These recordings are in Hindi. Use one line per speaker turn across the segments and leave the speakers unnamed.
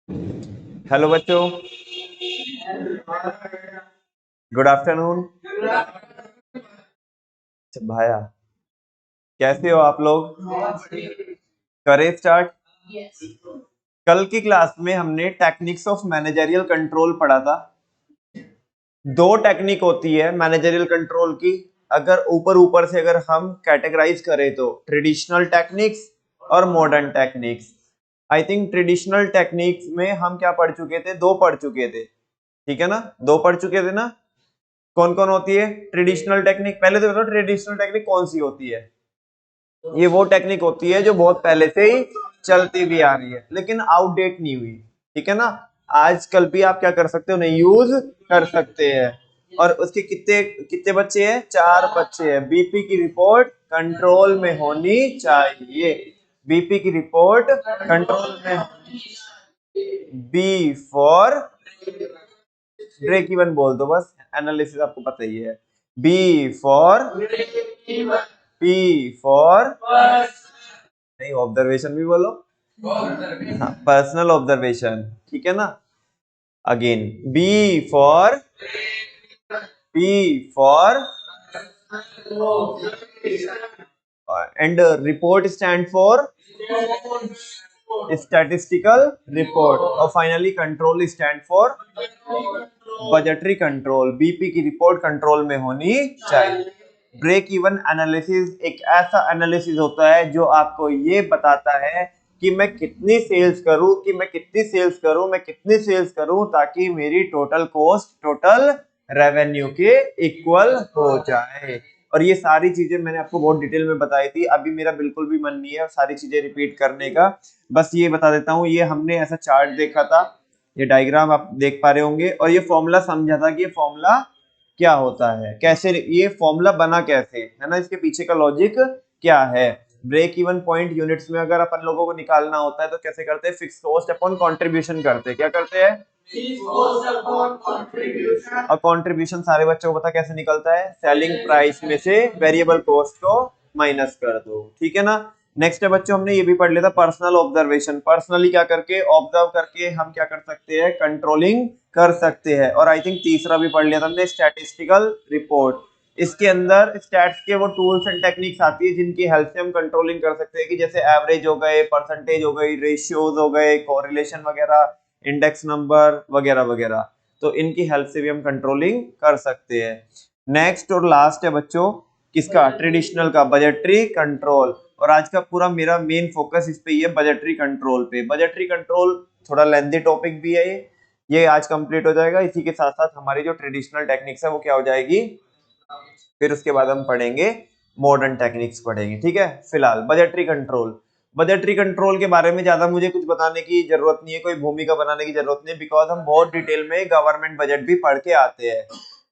हेलो बच्चों, गुड आफ्टरनून। भाया, कैसे हो आप लोग? करें स्टार्ट। कल की क्लास में हमने टेक्निक्स ऑफ मैनेजरियल कंट्रोल पढ़ा था। दो टेक्निक होती है मैनेजरियल कंट्रोल की। अगर ऊपर ऊपर से अगर हम कैटेगराइज करें तो ट्रेडिशनल टेक्निक्स और modern techniques. I think traditional techniques में हम क्या पढ़ चुके थे? दो पढ़ चुके थे, ठीक है ना? दो पढ़ चुके थे ना? कौन कौन होती है ट्रेडिशनल टेक्निक? पहले तो बताओ ट्रेडिशनल टेक्निक कौन सी होती है? ये वो टेक्निक होती है जो बहुत पहले से ही चलती भी आ रही है लेकिन आउटडेट नहीं हुई, ठीक है ना? आजकल भी आप क्या कर सकते हो, उन्हें यूज कर सकते हैं। और उसके कितने कितने बच्चे हैं? चार बच्चे हैं। बीपी की रिपोर्ट कंट्रोल में होनी चाहिए। बीपी की रिपोर्ट कंट्रोल में। बी फॉर ब्रेक इवन बोल दो बस, एनालिसिस आपको पता ही है। बी फॉर, पी फॉर, नहीं ऑब्जर्वेशन भी बोलो। हाँ, पर्सनल ऑब्जर्वेशन, ठीक है ना? Again B for, P for, and report stand for statistical report, और finally control stand for budgetary control. BP की रिपोर्ट कंट्रोल में होनी चाहिए। ब्रेक इवन एनालिसिस एक ऐसा एनालिसिस होता है जो आपको ये बताता है कि मैं कितनी सेल्स करूं, कि मैं कितनी सेल्स करूं, मैं कितनी सेल्स करूं ताकि मेरी टोटल कॉस्ट टोटल रेवेन्यू के इक्वल हो जाए। और ये सारी चीजें मैंने आपको बहुत डिटेल में बताई थी। अभी मेरा बिल्कुल भी मन नहीं है सारी चीजें रिपीट करने का, बस ये बता देता हूँ। ये हमने ऐसा चार्ट देखा था, ये डायग्राम आप देख पा रहे होंगे, और ये फॉर्मूला समझा था कि ये फॉर्मूला क्या होता है, कैसे ये फॉर्मूला बना, कैसे है ना, इसके पीछे का लॉजिक क्या है। ब्रेक इवन पॉइंट यूनिट्स में अगर अपन लोगों को निकालना होता है तो कैसे करते हैं? फिक्स कॉस्ट अपॉन कंट्रीब्यूशन करते हैं। क्या करते हैं? और कंट्रीब्यूशन सारे बच्चों को पता कैसे निकलता है? सेलिंग प्राइस में से वेरिएबल कॉस्ट को माइनस कर दो, ठीक है ना? नेक्स्ट है बच्चों, हमने ये भी पढ़ लिया था पर्सनल ऑब्जर्वेशन। पर्सनली क्या करके, ऑब्जर्व करके हम क्या कर सकते हैं? कंट्रोलिंग कर सकते हैं। और आई थिंक तीसरा भी पढ़ लिया था हमने, स्टैटिस्टिकल रिपोर्ट। इसके अंदर स्टैट्स के वो टूल्स एंड टेक्निक्स आती है जिनकी हेल्प से हम कंट्रोलिंग कर सकते हैं, कि जैसे एवरेज हो गए, परसेंटेज हो गई, रेशियोज हो गए, कोरिलेशन वगैरह, इंडेक्स नंबर वगैरह वगैरह। तो इनकी हेल्प से भी हम कंट्रोलिंग कर सकते हैं। नेक्स्ट और लास्ट है बच्चों किसका? ट्रेडिशनल का, बजटरी कंट्रोल। और आज का पूरा मेरा मेन फोकस इस पे ही है, बजटरी कंट्रोल पे। बजटरी कंट्रोल थोड़ा लेंथी टॉपिक भी है, ये आज कंप्लीट हो जाएगा। इसी के साथ साथ हमारी जो ट्रेडिशनल टेक्निक्स है वो क्या हो जाएगी, फिर उसके बाद हम पढ़ेंगे मॉडर्न टेक्निक्स पढ़ेंगे, ठीक है? फिलहाल बजटरी कंट्रोल। बजटरी कंट्रोल के बारे में ज्यादा मुझे कुछ बताने की जरूरत नहीं है, कोई भूमिका बनाने की जरूरत नहीं है, बिकॉज हम बहुत डिटेल में गवर्नमेंट बजट भी पढ़ के आते हैं,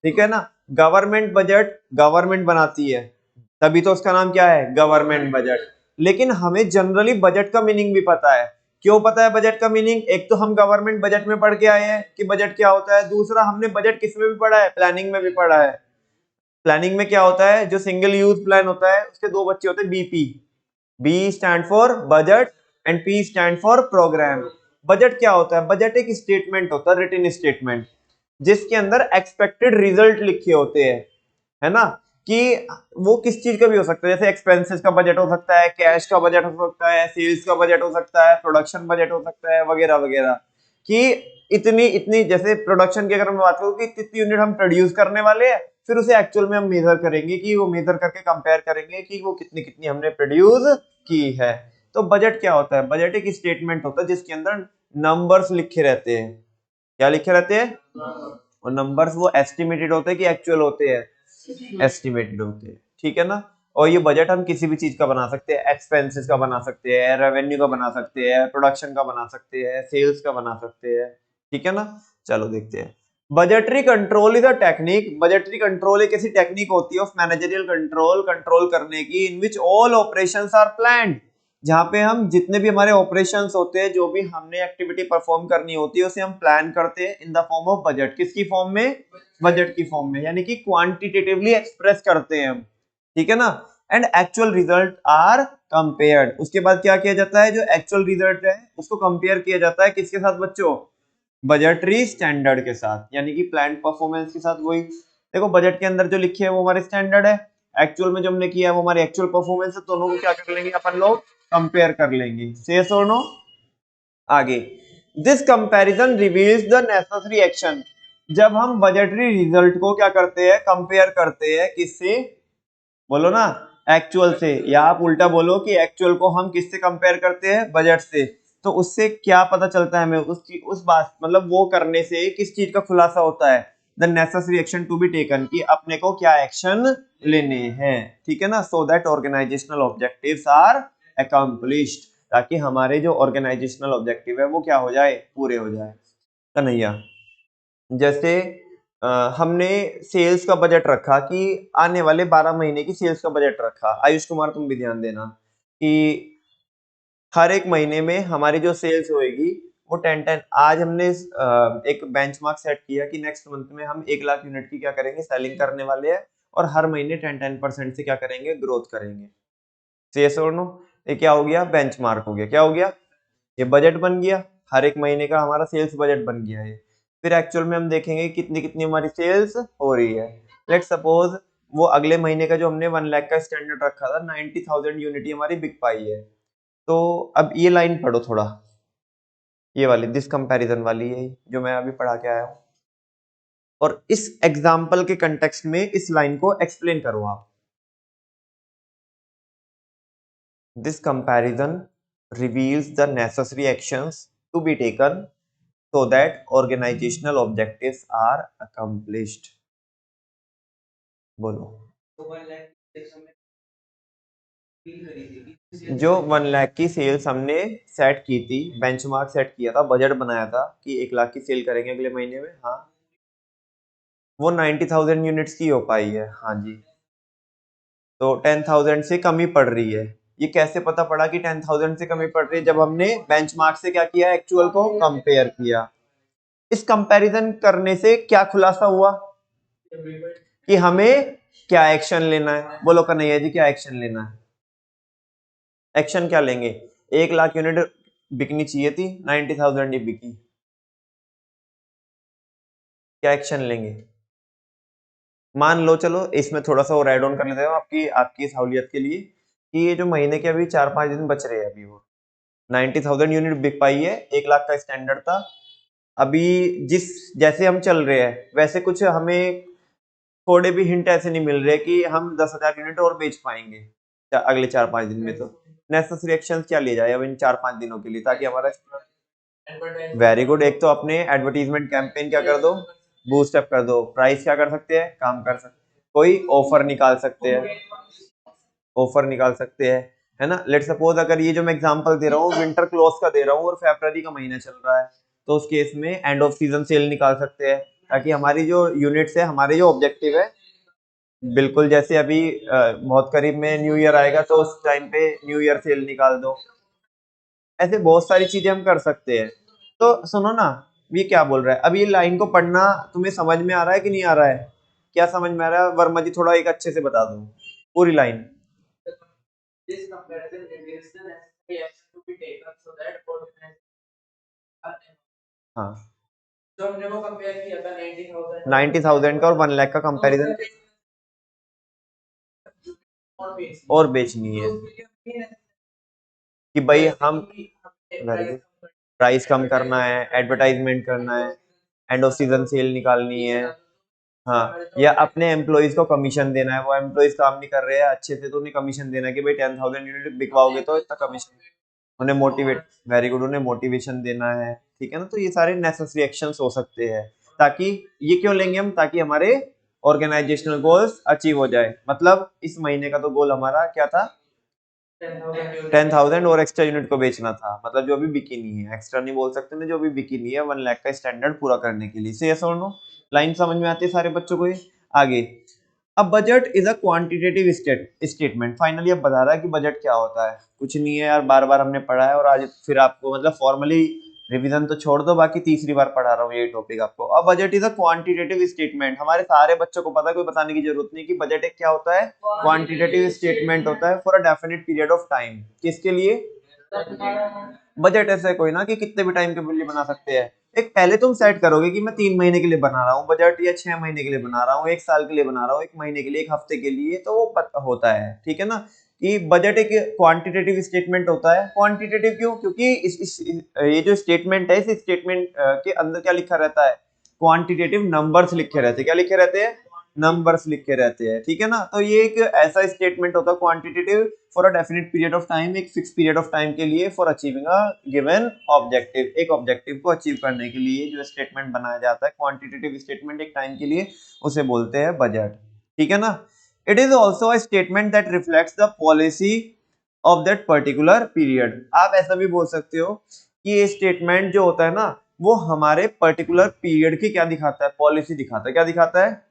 ठीक है ना? गवर्नमेंट बजट गवर्नमेंट बनाती है, तभी तो उसका नाम क्या है? Government budget. लेकिन हमें जनरली बजट का मीनिंग भी पता है। क्यों पता है बजट का मीनिंग? एक तो हम गवर्नमेंट बजट में पढ़ के आए हैं कि बजट क्या होता है, दूसरा हमने बजट किस में भी पढ़ा है? प्लानिंग में भी पढ़ा है। प्लानिंग में क्या होता है? जो सिंगल यूज प्लान होता है उसके दो बच्चे होते हैं, BP. B stand for budget and P stand for program. Budget क्या होता है? बजट एक स्टेटमेंट होता है, रिटन स्टेटमेंट, जिसके अंदर एक्सपेक्टेड रिजल्ट लिखे होते हैं, है ना? कि वो किस चीज का भी हो सकता है, जैसे एक्सपेंसेस का बजट हो सकता है, कैश का बजट हो सकता है, सेल्स का बजट हो सकता है, प्रोडक्शन बजट हो सकता है, वगैरह वगैरह। कि इतनी इतनी, जैसे प्रोडक्शन की अगर मैं बात करूं कि इतनी यूनिट हम प्रोड्यूस करने वाले हैं, फिर उसे एक्चुअल में हम मेजर करेंगे, कि वो मेजर करके कंपेयर करेंगे कि वो कितनी कितनी हमने प्रोड्यूस की है। तो बजट क्या होता है? बजट एक स्टेटमेंट होता है जिसके अंदर नंबर्स लिखे रहते हैं। क्या लिखे रहते हैं? और नंबर्स वो एस्टिमेटेड होते हैं कि एक्चुअल होते हैं? एस्टिमेटेड होते हैं, ठीक है ना? और ये बजट हम किसी भी चीज का बना सकते हैं, एक्सपेंसेस का बना सकते हैं, रेवेन्यू का बना सकते हैं, प्रोडक्शन का बना सकते हैं, सेल्स का बना सकते हैं, ठीक है ना? चलो देखते हैं। Budgetary control is a technique. Budgetary control एक ऐसी टेक्निक होती है ऑफ मैनेजरियल कंट्रोल, कंट्रोल करने की, in which all operations are planned, जहां पे हम जितने भी हमारे ऑपरेशंस होते हैं, जो भी हमने एक्टिविटी परफॉर्म करनी होती है, उसे हम प्लान करते हैं in the form of budget. किसकी फॉर्म में? बजट की फॉर्म में, यानी कि क्वांटिटेटिवली एक्सप्रेस करते हैं हम, ठीक है ना? And actual result are compared. उसके बाद क्या किया जाता है, जो एक्चुअल रिजल्ट है उसको कंपेयर किया जाता है किसके साथ बच्चों, बजटरी स्टैंडर्ड के साथ, यानी कि प्लान परफॉर्मेंस के साथ। वही देखो बजट के अंदर जो लिखे है वो हमारे स्टैंडर्ड है, एक्चुअल में जो हमने किया है वो हमारी एक्चुअल परफॉर्मेंस है, दोनों को क्या कर लेंगे अपन लोग, कंपेयर कर लेंगे। यस और नो। आगे, this comparison reveals the necessary action. जब हम बजटरी रिजल्ट को क्या करते हैं, कंपेयर करते हैं किससे, बोलो ना, एक्चुअल से, या आप उल्टा बोलो कि एक्चुअल को हम किससे कंपेयर करते हैं, बजट से। तो उससे क्या पता चलता है हमें, उस बात मतलब वो करने से किस चीज का खुलासा होता है, the necessary action to be taken, कि अपने को क्या एक्शन लेने हैं, ठीक है ना, so that organisational objectives are accomplished, ताकि हमारे जो ऑर्गेनाइजेशनल ऑब्जेक्टिव है वो क्या हो जाए, पूरे हो जाए। कन्हैया, जैसे हमने सेल्स का बजट रखा कि आने वाले 12 महीने की सेल्स का बजट रखा, आयुष कुमार तुम भी ध्यान देना कि हर एक महीने में हमारी जो सेल्स होएगी वो 10-10, आज हमने एक बेंचमार्क सेट किया कि नेक्स्ट मंथ में हम 1 लाख यूनिट की क्या करेंगे, सेलिंग करने वाले हैं, और हर महीने 10-10% से क्या करेंगे, ग्रोथ करेंगे। यस और नो। ये क्या हो गया, बेंचमार्क हो गया। क्या हो गया, ये बजट बन गया, हर एक महीने का हमारा सेल्स बजट बन गया है। फिर एक्चुअल में हम देखेंगे कितनी कितनी हमारी सेल्स हो रही है। लेट सपोज वो अगले महीने का जो हमने 1 लाख का स्टैंडर्ड रखा था, 90,000 यूनिट हमारी बिक पाई है। तो अब ये लाइन पढ़ो थोड़ा, ये वाली दिस कंपैरिजन वाली है जो मैं अभी पढ़ा के आया हूँ, और इस एग्जाम्पल के कंटेक्स्ट में इस लाइन को एक्सप्लेन करो आप। This comparison reveals the necessary actions to be taken so that organizational objectives are accomplished. बोलो, जो 1 लाख की सेल्स हमने सेट की थी, बेंचमार्क सेट किया था, बजट बनाया था कि 1 लाख की सेल करेंगे अगले महीने में, हाँ, वो 90,000 यूनिट्स की हो पाई है, हाँ जी, तो 10,000 से कमी पड़ रही है। ये कैसे पता पड़ा कि 10,000 से कमी पड़ रही है, जब हमने बेंचमार्क से क्या किया, एक्चुअल को कंपेयर किया। इस कंपैरिजन करने से क्या खुलासा हुआ कि हमें क्या एक्शन लेना है, बोलो कन्हैया जी, क्या एक्शन लेना है, एक्शन क्या लेंगे, 1 लाख यूनिट बिकनी चाहिए थी, 90,000 ही बिकी, क्या एक्शन लेंगे। मान लो, चलो इसमें थोड़ा सा और ऐड ऑन कर लेते हो आपकी आपकी सहूलियत के लिए, कि ये जो महीने के अभी 4-5 दिन बच रहे हैं, अभी वो 90,000 यूनिट बिक पाई है, 1 लाख का स्टैंडर्ड था। अभी जिस जैसे हम चल रहे हैं वैसे कुछ हमें थोड़े भी हिंट ऐसे नहीं मिल रहे कि हम 10,000 यूनिट और बेच पाएंगे अगले 4-5 दिन में। तो नेसेसरी एक्शन क्या लिए जाए अब इन 4-5 दिनों के लिए, ताकि हमारा, वेरी गुड, एक तो अपने एडवर्टीजमेंट कैंपेन क्या कर दो, बूस्ट अप कर दो, प्राइस क्या कर सकते हैं, काम कर सकते, कोई ऑफर निकाल सकते हैं, ऑफर निकाल सकते हैं, है ना। लेट सपोज अगर ये जो मैं एग्जांपल दे रहा हूँ विंटर क्लोज का दे रहा हूँ और फरवरी का महीना चल रहा है, तो उस केस में एंड ऑफ सीजन सेल निकाल सकते हैं, ताकि हमारी जो यूनिट्स है, हमारे जो ऑब्जेक्टिव है, बिल्कुल जैसे अभी बहुत करीब में न्यू ईयर आएगा तो उस टाइम पे न्यू ईयर सेल निकाल दो। ऐसे बहुत सारी चीजें हम कर सकते हैं। तो सुनो ना, ये क्या बोल रहा है, अब ये लाइन को पढ़ना तुम्हें समझ में आ रहा है कि नहीं आ रहा है, क्या समझ में आ रहा है वर्मा जी, थोड़ा एक अच्छे से बता दो पूरी लाइन। हाँ, जो हमने वो कंपेयर किया था 90,000 का और 1 लाख का कंपैरिजन, और बेचनी है कि भाई हम प्राइस कम करना है, एडवर्टाइजमेंट करना है, एंड ऑफ सीजन सेल निकालनी है, हाँ, या अपने एम्प्लॉइज को कमीशन देना है, वो एम्प्लॉइज काम नहीं कर रहे हैं अच्छे से तो उन्हें कमीशन देना है कि भाई 10,000 यूनिट बिकवाओगे तो इतना कमीशन, उन्हें मोटिवेट, वेरी गुड, उन्हें मोटिवेशन देना है, ठीक है ना। तो ये सारे नेसेसरी एक्शंस हो सकते हैं, ताकि ये क्यों लेंगे हम, ताकि हमारे ऑर्गेनाइजेशनल गोल्स अचीव हो जाए। मतलब इस महीने का तो गोल हमारा क्या था, 10,000 और एक्स्ट्रा यूनिट को बेचना था, मतलब जो अभी बिकी नहीं है, एक्स्ट्रा नहीं बोल सकते ना, जो अभी बिकी नहीं है 1 लाख का स्टैंडर्ड पूरा करने के लिए। से यस और नो, लाइन समझ में आती है सारे बच्चों को ये। आगे, अब budget is a quantitative statement, finally अब बता रहा है कि बजट क्या होता है। कुछ नहीं है यार, बार बार हमने पढ़ा है और आज फिर आपको मतलब फॉर्मली रिवीजन तो छोड़ दो, बाकी तीसरी बार पढ़ा रहा हूँ ये टॉपिक आपको। अब budget is a quantitative statement, हमारे सारे बच्चों को पता है, कोई बताने की जरूरत नहीं कि बजट एक क्या होता है, क्वांटिटेटिव स्टेटमेंट होता है for a definite period of time. किसके लिए? बजट ऐसा है कोई ना कि कितने भी टाइम के लिए बना सकते हैं। एक पहले तुम सेट करोगे कि मैं 3 महीने के लिए बना रहा हूँ बजट, या 6 महीने के लिए बना रहा हूँ, 1 साल के लिए बना रहा हूँ, 1 महीने के लिए, 1 हफ्ते के लिए, तो वो होता है, ठीक है ना, कि बजट एक क्वांटिटेटिव स्टेटमेंट होता है। क्वांटिटेटिव क्यों? क्योंकि ये जो स्टेटमेंट है, इस स्टेटमेंट के अंदर क्या लिखा रहता है, क्वांटिटेटिव नंबर्स लिखे रहते हैं। क्या लिखे रहते हैं? नंबर्स लिखे रहते हैं, ठीक है ना। तो ये एक ऐसा स्टेटमेंट होता है quantitative for a definite period of time, एक फिक्स पीरियड ऑफ टाइम के लिए, for achieving a given objective, एक ऑब्जेक्टिव को अचीव करने के लिए जो स्टेटमेंट बनाया जाता है, क्वांटिटेटिव स्टेटमेंट एक टाइम के लिए, उसे बोलते हैं बजट, ठीक है ना। It is also a statement that reflects the policy of that particular period. आप ऐसा भी बोल सकते हो कि ये स्टेटमेंट जो होता है ना, वो हमारे पर्टिकुलर पीरियड की क्या दिखाता है, पॉलिसी दिखाता है। क्या दिखाता है?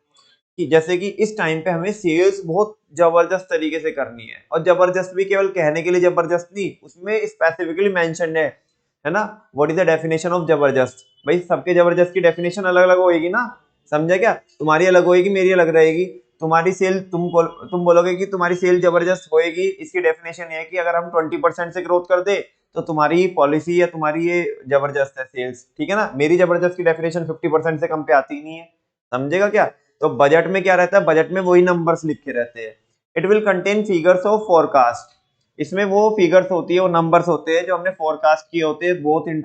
कि जैसे कि इस टाइम पे हमें सेल्स बहुत जबरदस्त तरीके से करनी है, और जबरदस्त भी केवल कहने के लिए जबरदस्त नहीं, उसमें स्पेसिफिकली मेंशन्ड है ना, what is the definition of जबरदस्त। भाई सबके जबरदस्त की डेफिनेशन अलग अलग होगी ना, समझे क्या? तुम्हारी अलग होगी, मेरी अलग रहेगी। तुम्हारी सेल, तुम बोलोगे कि तुम्हारी सेल जबरदस्त होएगी, इसकी डेफिनेशन ये है कि अगर हम 20% से ग्रोथ कर दे तो तुम्हारी पॉलिसी या तुम्हारी ये जबरदस्त है सेल्स, ठीक है ना। मेरी जबरदस्त की डेफिनेशन 50% से कम पे आती नहीं है, समझेगा क्या? तो बजट में क्या रहता है, बजट में वही नंबर्स लिखे रहते हैं। It will contain figures of forecast, इसमें वो फिगर्स होती है, वो नंबर्स होते हैं जो हमने फोरकास्ट किए होते हैं, both in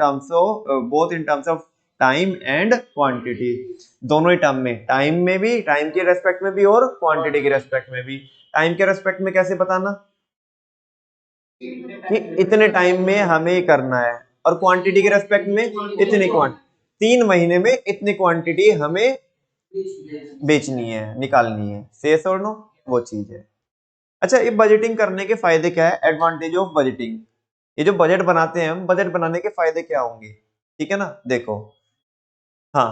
terms of time and quantity, दोनों ही टर्म में, टाइम में भी, टाइम के रेस्पेक्ट में भी, और क्वांटिटी के रेस्पेक्ट में भी। टाइम के रेस्पेक्ट में कैसे बताना कि इतने टाइम में हमें करना है, और क्वांटिटी के रेस्पेक्ट में इतनी क्वांटिटी, 3 महीने में इतनी क्वांटिटी हमें बेचनी है, निकालनी है, सेल्स और नो, वो चीज है। अच्छा, ये बजटिंग करने के फायदे क्या है, एडवांटेज ऑफ बजटिंग। ये जो बजट बनाते हैं हम, बजट बनाने के फायदे क्या होंगे, ठीक है ना, देखो। हाँ,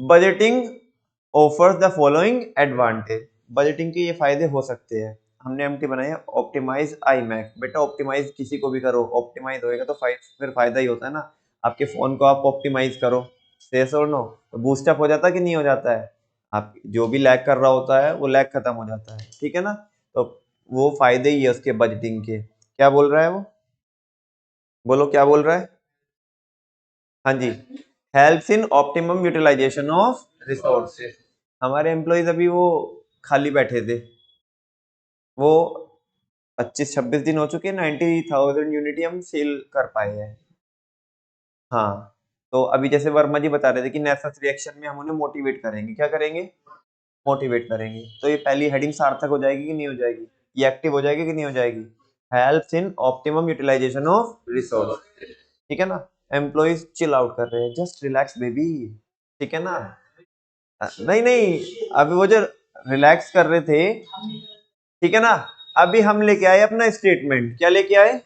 budgeting offers the following advantage, budgeting के ये फायदे हो सकते हैं। हमने एमटी बनाया ऑप्टिमाइज आई मैक, बेटा ऑप्टिमाइज किसी को भी करो, ऑप्टिमाइज होएगा तो फिर फायदा ही होता है ना। आपके फोन को आप ऑप्टिमाइज करो, सेस और नो, तो बूस्टअप हो जाता है कि नहीं हो जाता है, आप जो भी लैग कर रहा होता है वो लैग खत्म हो जाता है, ठीक है ना। तो वो फायदे ही है उसके बजटिंग के। क्या बोल रहा है वो, बोलो क्या बोल रहा है? हाँ जी, helps in optimum utilisation of resources. हमारे एम्प्लॉयज अभी वो खाली बैठे थे, वो 25-26 दिन हो चुके हैं, 90,000 यूनिट हम सेल कर पाए हैं। हाँ, तो अभी जैसे वर्मा जी बता रहे थे कि नेसस रिएक्शन में हम उन्हें मोटिवेट करेंगे, क्या करेंगे, मोटिवेट करेंगे। तो ये पहली हेडिंग सार्थक हो जाएगी कि नहीं हो जाएगी, ये एक्टिव हो जाएगी कि नहीं हो जाएगी, helps in optimum utilisation of resource, ठीक है ना। एम्प्लॉयज चिल आउट कर रहे हैं, जस्ट रिलैक्स बेबी, ठीक है ना। नहीं नहीं, अभी वो जो रिलैक्स कर रहे थे, ठीक है ना, अभी हम लेके आए अपना स्टेटमेंट, क्या लेके आए,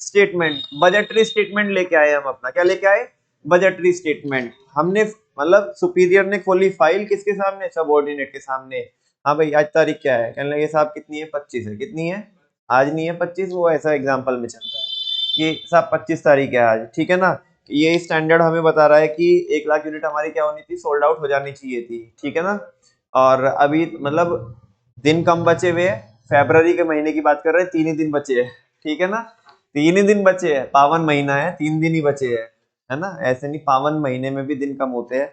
स्टेटमेंट, बजटरी स्टेटमेंट लेके आए हम अपना, क्या लेके आए, बजटरी स्टेटमेंट। हमने मतलब सुपीरियर ने खोली फाइल किसके सामने, सबऑर्डिनेट के सामने। हाँ भाई आज तारीख क्या है, कहने लगे साहब कितनी है, 25 है, कितनी है, आज नहीं है 25, वो ऐसा एग्जाम्पल में चलता है कि साहब 25 तारीख है आज, ठीक है ना। ये स्टैंडर्ड हमें बता रहा है कि 1 लाख यूनिट हमारी क्या होनी थी, सोल्ड आउट हो जानी चाहिए थी, ठीक है ना। और अभी मतलब दिन कम बचे हुए हैं, फेब्रवरी के महीने की बात कर रहे हैं, 3 ही दिन बचे हैं, ठीक है ना, 3 ही दिन बचे हैं, पावन महीना है, 3 दिन ही बचे हैं, है ना। ऐसे नहीं, पावन महीने में भी दिन कम होते हैं,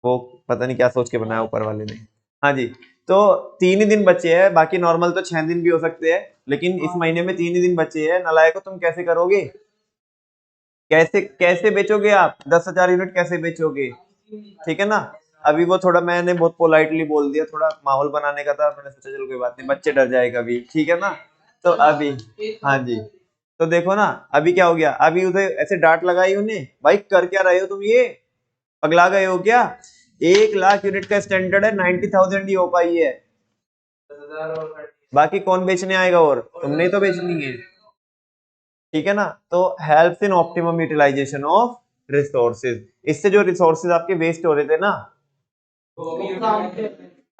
वो पता नहीं क्या सोच के बनाया ऊपर वाले ने। हाँ जी, तो 3 ही दिन बचे हैं, बाकी नॉर्मल तो 6 दिन भी हो सकते हैं, लेकिन इस महीने में 3 ही दिन बचे हैं। नालायको तुम कैसे करोगे, कैसे कैसे बेचोगे आप, 10,000 यूनिट कैसे बेचोगे, ठीक है ना। अभी वो थोड़ा मैंने बहुत पोलाइटली बोल दिया, थोड़ा माहौल बनाने का था, मैंने सोचा चलो कोई बात नहीं, बच्चे डर जाए कभी, ठीक है ना। तो अभी, हाँ जी, तो देखो ना अभी क्या हो गया, अभी उधर ऐसे डांट लगाई उन्हें, भाई कर क्या रहे हो तुम, ये पगला गए हो क्या? 1 लाख यूनिट का स्टैंडर्ड है, 90,000 ही हो पाई है, बाकी कौन बेचने आएगा, और तुमने ही तो बेचनी है, ठीक है ना। तो helps in optimum utilisation of resources, इससे जो रिसोर्सेज आपके वेस्ट हो रहे थे ना,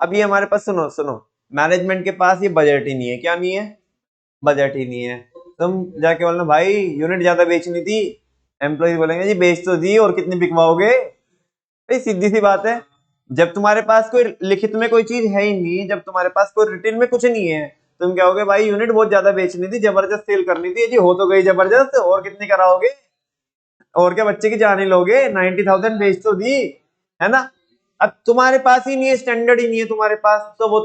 अभी हमारे पास, सुनो सुनो, मैनेजमेंट के पास ये बजट ही नहीं है, क्या नहीं है, बजट ही नहीं है। तुम जाके बोलना भाई यूनिट ज्यादा बेचनी थी, एम्प्लॉय बोलेंगे जी बेच तो दी, और कितनी बिकवाओगे? भाई सीधी सी बात है, जब तुम्हारे पास कोई लिखित में कोई चीज है ही नहीं, जब तुम्हारे पास कोई रिटर्न में कुछ नहीं है, तुम क्या होगे भाई, यूनिट बहुत ज्यादा बेचनी थी, जबरदस्त सेल करनी थी जी, हो तो गई जबरदस्त, और कितनी कराओगे? और क्या बच्चे की जान ही लोगे? 90,000 बेच तो दी, है ना? अब तुम्हारे पास ही नहीं है, स्टैंडर्ड ही नहीं है तुम्हारे पास, तो वो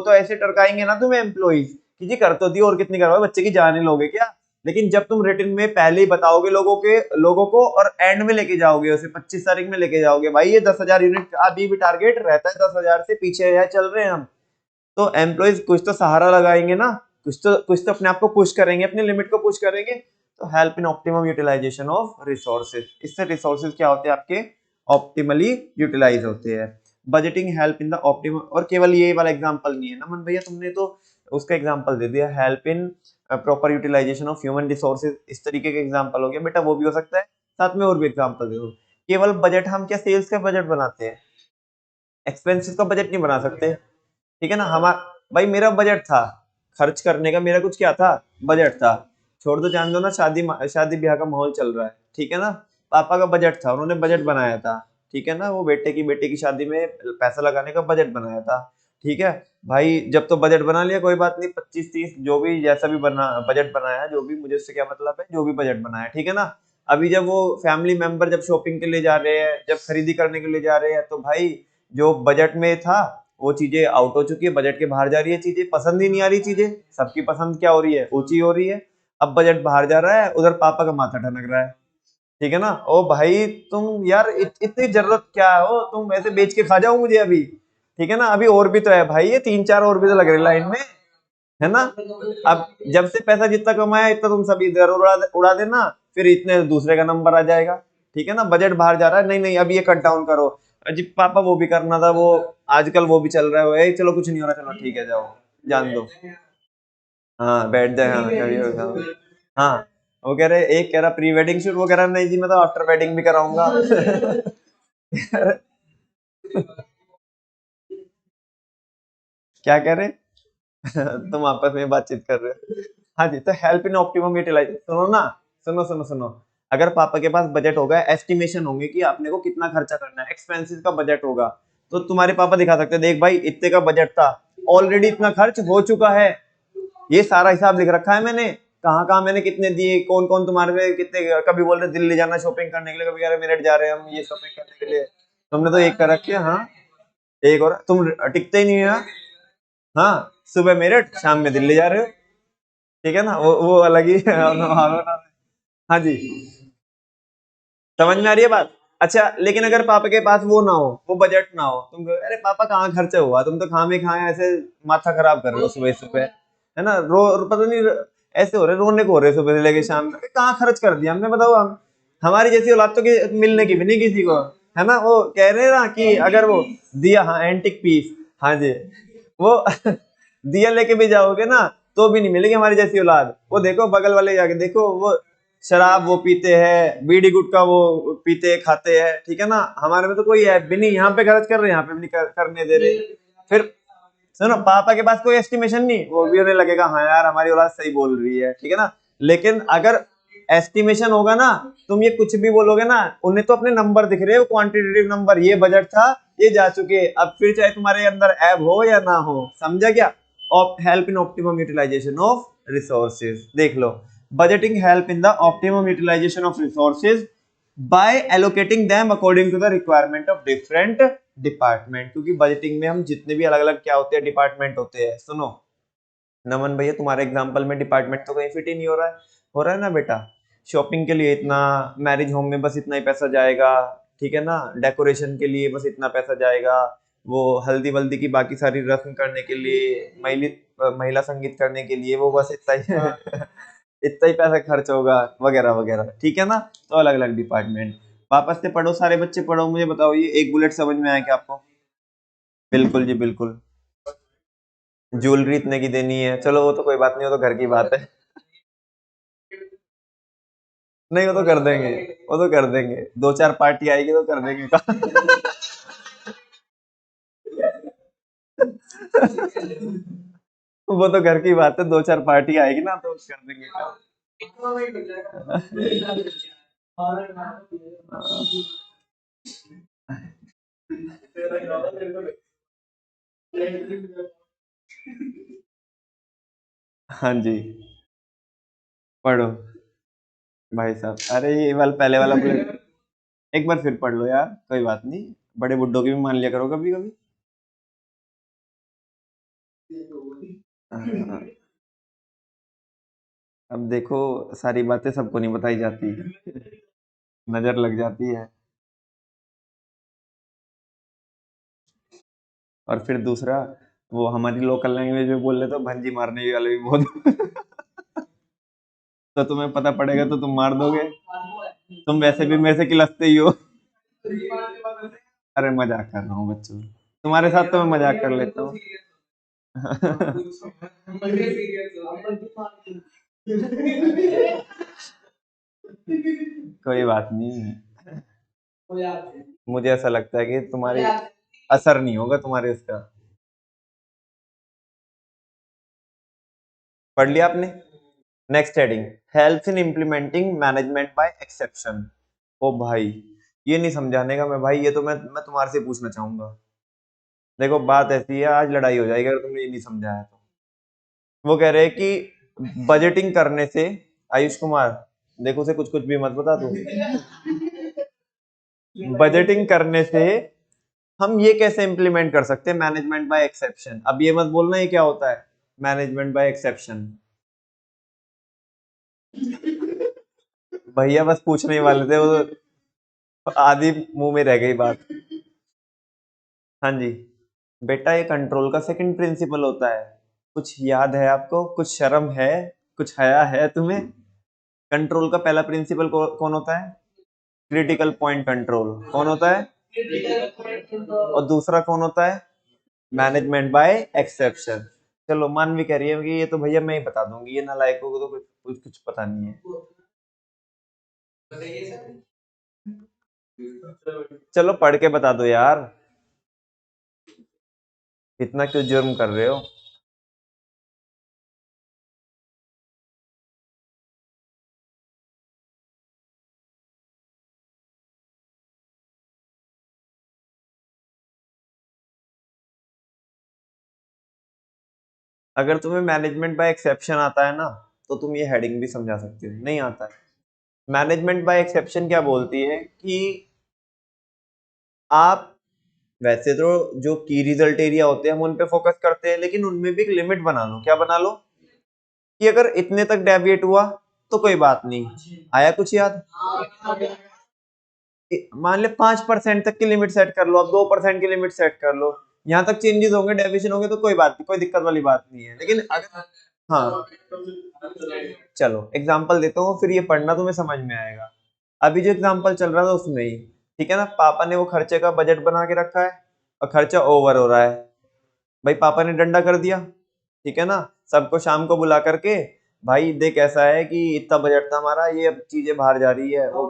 तो ऐसे टरकाएंगे ना तुम्हें एम्प्लॉइज कि जी कर तो दी, और कितनी करवाओगे? बच्चे की जान ही लोगे क्या? लेकिन जब तुम रिटर्न में पहले ही बताओगे लोगों को, और एंड में लेके जाओगे उसे, 25 तारीख में लेके जाओगे, भाई ये 10,000 यूनिट अभी भी टारगेट रहता है, 10,000 से पीछे है, चल रहे हैं हम, तो एम्प्लॉइज कुछ तो सहारा लगाएंगे ना, कुछ तो अपने आप को पुश करेंगे, अपने लिमिट को पुश करेंगे। तो help in optimum utilisation of resources, इससे रिसोर्सेज क्या होते हैं आपके? ऑप्टिमली यूटिलाइज होते हैं। Budgeting help in the optimum, और केवल ये वाला एग्जांपल नहीं है नमन भैया, तुमने तो उसका एग्जांपल दे दिया, help in proper utilisation of human resources, इस तरीके का एग्जांपल हो गया बेटा, वो भी हो सकता है, साथ में और भी एग्जांपल दे दो। केवल बजट, हम क्या सेल्स का बजट बनाते हैं, एक्सपेंसेस का बजट नहीं बना सकते, ठीक है ना? हमारा भाई मेरा बजट था खर्च करने का, मेरा कुछ क्या था, बजट था, छोड़ दो जान दो ना, शादी शादी ब्याह का माहौल चल रहा है, ठीक है ना? पापा का बजट था, उन्होंने बजट बनाया था, ठीक है ना? वो बेटे की शादी में पैसा लगाने का बजट बनाया था, ठीक है भाई? जब तो बजट बना लिया, कोई बात नहीं, 25-30 जो भी जैसा भी बना बजट बनाया, जो भी, मुझे उससे क्या मतलब है, जो भी बजट बनाया, ठीक है ना? अभी जब वो फैमिली मेंबर जब शॉपिंग के लिए जा रहे हैं, जब खरीदी करने के लिए जा रहे हैं, तो भाई जो बजट में था वो चीजें आउट हो चुकी है, बजट के बाहर जा रही है, चीजें पसंद ही नहीं आ रही, चीजें सबकी पसंद क्या हो रही है, ऊंची हो रही है, अब बजट बाहर जा रहा है, उधर पापा का माथा ठनक रहा है, ठीक है ना? ओ भाई तुम यार इतनी जरूरत क्या हो, तुम ऐसे बेच के खा जाओ मुझे अभी, ठीक है ना? अभी और भी तो है भाई, ये 3-4 और भी तो लग रहे लाइन में, है ना? अब जब से पैसा जितना कमाया इतना तुम सभी इधर उड़ा देना, फिर इतने दूसरे का नंबर आ जाएगा, ठीक है ना? बजट बाहर जा रहा है, नहीं नहीं अब ये कट डाउन करो, अजी पापा वो भी करना था, वो आजकल वो भी चल रहा है, वो चलो कुछ नहीं हो रहा, चलो ठीक है जाओ, जान दो, हाँ बैठ जाए, हाँ कभी होगा, हाँ। वो कह रहे, एक कह रहा प्री वेडिंग शूट, वो कह रहा नहीं जी मैं तो आफ्टर वेडिंग भी कराऊंगा। क्या कह रहे? तुम आपस में बातचीत कर रहे हो, हाँ जी। तो हेल्प इन ऑप्टिमम यूटिलाइज, सुनो ना, सुनो, अगर पापा के पास बजट होगा, एस्टिमेशन होंगे कि आपने को कितना खर्चा करना है, एक्सपेंसेस का बजट होगा, तो तुम्हारे पापा दिखा सकते हैं, देख भाई इतने का बजट था, ऑलरेडी इतना खर्च हो चुका है, ये सारा हिसाब लिख रखा है मैंने, कहाँ कहाँ मैंने कितने दिए, कौन कौन तुम्हारे में कितने, कभी बोल रहे दिल्ली जाना शॉपिंग करने के लिए, कभी कह रहे मेरठ जा रहे हैं हम ये शॉपिंग करने के लिए, तुमने तो एक कर रखी है, हाँ एक और तुम टिकते ही नहीं है, हाँ सुबह मेरठ शाम में दिल्ली जा रहे हो, ठीक है ना? वो अलग ही है। हाँ जी, समझ में आ रही है बात? अच्छा, लेकिन अगर पापा के पास वो ना हो, वो बजट ना हो, तुम कहो, अरे पापा कहाँ खर्चा हुआ, तुम तो खामे खाए ऐसे माथा खराब कर रहे हो सुबह सुबह, है ना? पता नहीं ऐसे हो रहे, रोने को हो रहे सुबह से लेके शाम तक, कहाँ खर्च कर दिया हमने, बताओ? हम हमारी जैसी औलाद तो मिलने की भी नहीं किसी को, है ना? वो कह रहे हैं ना कि अगर वो दिया, हाँ एंटिक पीस, हाँ जी, वो दिया लेके भी जाओगे ना, तो भी नहीं मिलेगी हमारी जैसी औलाद। वो देखो बगल वाले जाके देखो, वो शराब वो पीते हैं, बीड़ी गुटखा वो पीते हैं, खाते हैं, ठीक है ना? हमारे में तो कोई ऐप भी नहीं, यहाँ पे खर्च कर रहे हैं, यहाँ पे भी नहीं करने दे रहे। फिर सुनो, पापा के पास कोई एस्टिमेशन नहीं, वो भी उन्हें लगेगा हाँ यार हमारी औलाद सही बोल रही है, ठीक है ना? लेकिन अगर एस्टिमेशन होगा ना, तुम ये कुछ भी बोलोगे ना, उन्हें तो अपने नंबर दिख रहे हो, क्वांटिटेटिव नंबर, ये बजट था, ये जा चुके, अब फिर चाहे तुम्हारे अंदर ऐप हो या ना हो, समझा क्या? Help in optimum utilisation of resources, देख लो, budgeting help in the optimum utilisation of resources by allocating them according to the requirement of different department, क्योंकि बजटिंग में हम जितने भी अलग अलग क्या होते हैं, डिपार्टमेंट होते हैं, सुनो नमन भैया, तुम्हारे एग्जांपल में डिपार्टमेंट तो कहीं फिट ही नहीं हो रहा है, हो रहा है ना बेटा? शॉपिंग के लिए इतना, मैरिज होम में बस इतना ही पैसा जाएगा, ठीक है ना? डेकोरेशन के लिए बस इतना पैसा जाएगा, वो हल्दी वल्दी की बाकी सारी रस्म करने के लिए, महिला संगीत करने के लिए, वो बस इतना ही इतना ही पैसा खर्च होगा, वगैरह वगैरह, ठीक है ना? तो अलग अलग डिपार्टमेंट, वापस से पढ़ो सारे बच्चे पढ़ो, मुझे बताओ ये एक बुलेट समझ में आया क्या आपको? बिल्कुल जी बिल्कुल। ज्वेलरी इतने की देनी है, चलो वो तो कोई बात नहीं, वो तो घर की बात है। नहीं वो तो कर देंगे, वो तो कर देंगे, 2-4 पार्टी आएगी तो कर देंगे वो तो घर की बात है, 2-4 पार्टी आएगी ना तो कर देंगे काम। हाँ जी, पढ़ो भाई साहब। अरे ये वाला पहले वाला बुलेट एक बार फिर पढ़ लो यार, कोई बात नहीं, बड़े बुड्ढों की भी मान लिया करो कभी कभी। हाँ, अब देखो, सारी बातें सबको नहीं बताई जाती, नजर लग जाती है। और फिर दूसरा, वो हमारी लोकल लैंग्वेज में बोल रहे तो भंजी मारने वाले भी बहुत। तो तुम्हें पता पड़ेगा तो तुम मार दोगे, तुम वैसे भी मेरे से किलसते ही हो। अरे मजाक कर रहा हूँ बच्चों, तुम्हारे साथ तो मैं मजाक कर लेता हूँ। कोई बात नहीं, मुझे ऐसा लगता है कि तुम्हारी असर नहीं होगा तुम्हारे इसका। पढ़ लिया आपने? Next heading, help in implementing management by exception. ओ भाई, ये नहीं समझाने का मैं भाई, ये तो मैं तुम्हारे से पूछना चाहूंगा। देखो बात ऐसी है, आज लड़ाई हो जाएगी अगर तुमने ये नहीं समझाया तो। वो कह रहे हैं कि बजटिंग करने से, आयुष कुमार, देखो उसे कुछ कुछ भी मत बता तू। बजटिंग करने से हम ये कैसे इंप्लीमेंट कर सकते हैं मैनेजमेंट बाय एक्सेप्शन। अब ये मत बोलना ये क्या होता है मैनेजमेंट बाय एक्सेप्शन। भैया बस पूछने ही वाले थे वो, आधी मुंह में रह गई बात। हाँ जी, बेटा ये कंट्रोल का सेकंड प्रिंसिपल होता है। कुछ याद है आपको, कुछ शर्म है, कुछ हया है तुम्हें? कंट्रोल का पहला प्रिंसिपल कौन होता है? Critical point control. कौन होता है? और दूसरा कौन होता है? Management by exception. चलो मान भी कह रही है कि ये तो भैया मैं ही बता दूंगी, ये नालायकों को तो कुछ कुछ कुछ पता नहीं है। चलो पढ़ के बता दो यार, इतना क्यों जुर्म कर रहे हो? अगर तुम्हें मैनेजमेंट बाय एक्सेप्शन आता है ना, तो तुम ये हेडिंग भी समझा सकते हो। नहीं आता है, मैनेजमेंट बाय एक्सेप्शन क्या बोलती है कि आप, वैसे तो जो की रिजल्ट एरिया होते हैं हम उन पे फोकस करते हैं, लेकिन उनमें भी एक लिमिट बना लो। क्या बना लो? कि अगर इतने तक डेविएट हुआ तो कोई बात नहीं। आया कुछ याद? मान ले 5% तक की लिमिट सेट कर लो, अब 2% की लिमिट सेट कर लो। यहाँ तक चेंजेस होंगे, डेविएशन होंगे तो कोई बात नहीं, कोई दिक्कत वाली बात नहीं है। लेकिन अगर, हाँ, चलो एग्जांपल देता हूँ, फिर ये पढ़ना तुम्हें समझ में आएगा। अभी जो एग्जांपल चल रहा था उसमें ही, ठीक है ना, पापा ने वो खर्चे का बजट बना के रखा है और खर्चा ओवर हो रहा है। भाई पापा ने डंडा कर दिया, ठीक है ना, सबको शाम को बुला करके, भाई देख ऐसा है कि इतना बजट था हमारा, ये अब चीजें बाहर जा रही है वो,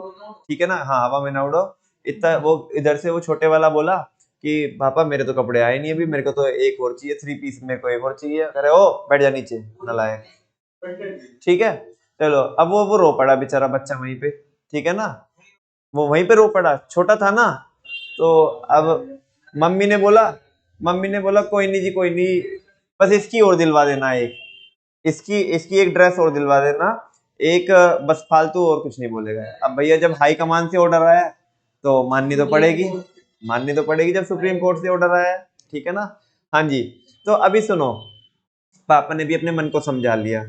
ठीक है ना, हाँ हवा में ना उड़ो। इतना वो इधर से वो छोटे वाला बोला कि पापा मेरे तो कपड़े आए नहीं अभी, मेरे को तो एक और चाहिए, 3 पीस मेरे को एक और चाहिए। अरे ओ बैठ जा नीचे नालायक, ठीक है। चलो अब वो रो पड़ा बेचारा बच्चा वहीं पे, ठीक है ना, वो वहीं पे रो पड़ा, छोटा था ना। तो अब मम्मी ने बोला मम्मी ने बोला कोई नहीं जी कोई नहीं, बस इसकी और दिलवा देना एक, इसकी इसकी एक ड्रेस और दिलवा देना एक, बस फालतू और कुछ नहीं बोलेगा। अब भैया जब हाई कमान से ऑर्डर आया तो माननी तो पड़ेगी, माननी तो पड़ेगी जब सुप्रीम कोर्ट से ऑर्डर आया है, ठीक है ना। हाँ जी, तो अभी सुनो, पापा ने भी अपने मन को समझा लिया।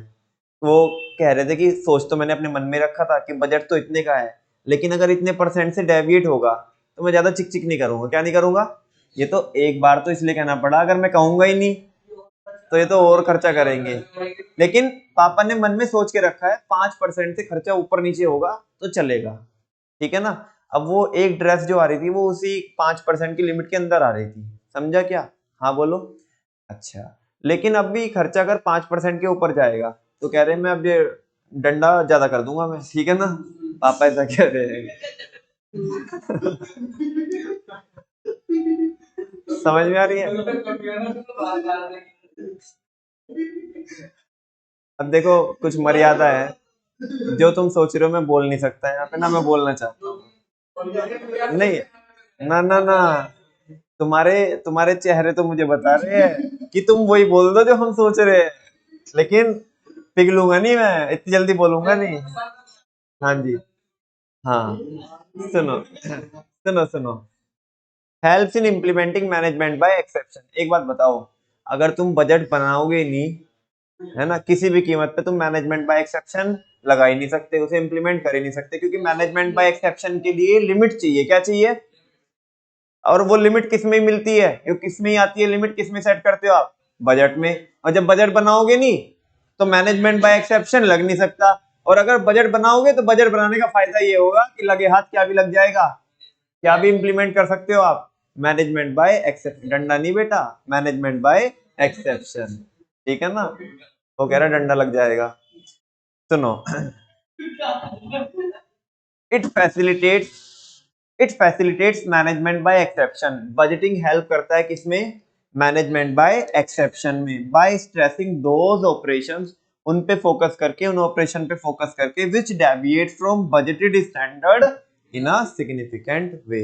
वो कह रहे थे कि सोच तो मैंने अपने मन में रखा था कि बजट तो इतने का है, लेकिन अगर इतने परसेंट से डेविएट होगा तो मैं ज्यादा चिक चिक नहीं करूंगा। क्या नहीं करूंगा? ये तो एक बार तो इसलिए कहना पड़ा, अगर मैं कहूंगा ही नहीं तो ये तो और खर्चा करेंगे। लेकिन पापा ने मन में सोच के रखा है 5% से खर्चा ऊपर नीचे होगा तो चलेगा, ठीक है ना। अब वो एक ड्रेस जो आ रही थी वो उसी 5% की लिमिट के अंदर आ रही थी, समझा क्या? हाँ बोलो। अच्छा, लेकिन अब भी खर्चा अगर 5% के ऊपर जाएगा तो कह रहे हैं मैं अब ये डंडा ज्यादा कर दूंगा मैं, ठीक है ना। पापा ऐसा कह रहे हैं। समझ में आ रही है? अब देखो कुछ मर्यादा है, जो तुम सोच रहे हो मैं बोल नहीं सकता यहाँ पे ना, मैं बोलना चाहता हूँ नहीं। ना ना ना, तुम्हारे तुम्हारे चेहरे तो मुझे बता रहे हैं कि तुम वही बोल दो जो हम सोच रहे हैं, लेकिन पिघलूंगा नहीं, मैं इतनी जल्दी बोलूंगा नहीं। हाँ जी। हाँ, सुनो सुनो सुनो, helps in implementing management by exception. एक बात बताओ, अगर तुम बजट बनाओगे नहीं, है ना, किसी भी कीमत पे तुम मैनेजमेंट बाय एक्सेप्शन लगा ही नहीं सकते, उसे इम्प्लीमेंट कर ही नहीं सकते, क्योंकि मैनेजमेंट बाय एक्सेप्शन के लिए लिमिट चाहिए। क्या चाहिए? और वो लिमिट किस में मिलती है, ये किस में ही आती है लिमिट, किस में सेट करते हो आप? बजट में। और जब बजट बनाओगे नहीं तो मैनेजमेंट बाय एक्सेप्शन लग नहीं सकता। और अगर बजट बनाओगे तो बजट बनाने का फायदा ये होगा कि लगे हाथ क्या भी लग जाएगा, क्या भी इंप्लीमेंट कर सकते हो आप। मैनेजमेंट बाय एक्सेप्शन, डंडा नहीं बेटा, मैनेजमेंट बाय एक्सेप्शन। ठीक है ना? वो कह रहा डंडा लग जाएगा। सुनो, it facilitates it facilitates management by exception. Budgeting help करता है किसमें? मैनेजमेंट बाय एक्सेप्शन में, बाय स्ट्रेसिंग दोज ऑपरेशंस, उन पे फोकस करके, उन ऑपरेशन पे फोकस करके, which deviate from budgeted standard in a significant way,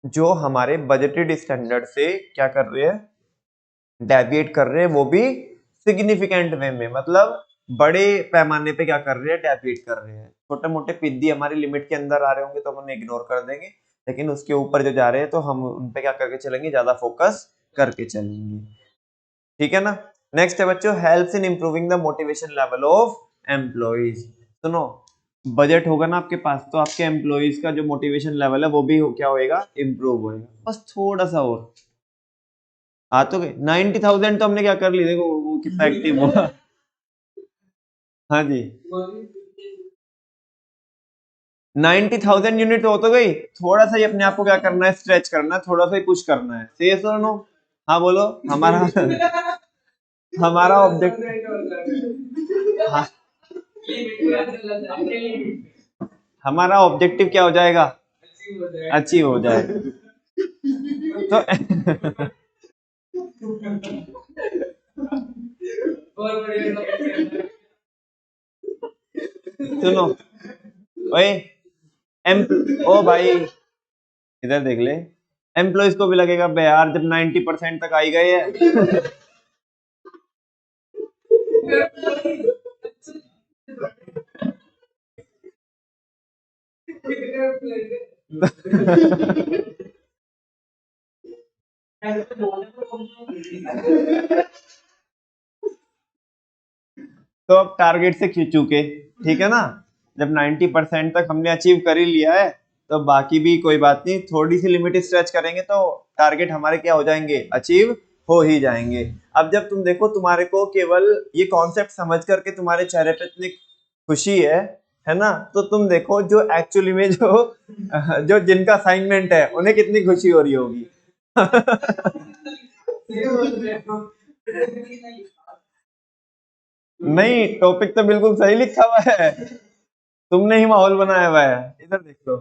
जो हमारे बजटेड स्टैंडर्ड से क्या कर रहे हैं? डेविएट कर रहे हैं, वो भी सिग्निफिकेंट वे में, मतलब बड़े पैमाने पे क्या कर रहे हैं? डेविएट कर रहे हैं। छोटे मोटे पिद्दी हमारी लिमिट के अंदर आ रहे होंगे तो हम उन्हें इग्नोर कर देंगे, लेकिन उसके ऊपर जो जा रहे हैं तो हम उन पे क्या करके चलेंगे? ज्यादा फोकस करके चलेंगे। ठीक है ना? नेक्स्ट है बच्चों, helps in improving the motivation level of employees. सुनो, बजट होगा ना आपके पास तो आपके एम्प्लॉइज का जो मोटिवेशन लेवल है वो भी क्या होएगा? इम्प्रूव होएगा। बस थोड़ा सा और। हाँ तो 90,000 तो हमने क्या कर ली, देखो वो कितना एक्टिव हुआ। हाँ जी, 90,000 यूनिट हो तो गई। थोड़ा सा ही अपने आप को क्या करना है? स्ट्रेच करना है, थोड़ा सा ही पुश करना है। से यस और नो? हाँ बोलो। हमारा हमारा ऑब्जेक्ट, हाँ, हमारा ऑब्जेक्टिव क्या हो जाएगा? अचीव हो जाएगा। तो सुनो, ओए, ओ भाई इधर देख ले, एम्प्लॉइज को भी लगेगा बे यार, जब 90% तक आई गए हैं। तो अब टारगेट से क्यों चूके? ठीक है ना? जब 90% तक हमने अचीव कर ही लिया है तो बाकी भी कोई बात नहीं, थोड़ी सी लिमिट स्ट्रेच करेंगे तो टारगेट हमारे क्या हो जाएंगे? अचीव हो ही जाएंगे। अब जब तुम देखो, तुम्हारे को केवल ये कॉन्सेप्ट समझ करके तुम्हारे चेहरे पे इतनी खुशी है ना, तो तुम देखो जो एक्चुअली में जो जिनका असाइनमेंट है उन्हें कितनी खुशी हो रही होगी। नहीं, टॉपिक तो बिल्कुल सही लिखा हुआ है, तुमने ही माहौल बनाया हुआ है। इधर देख लो,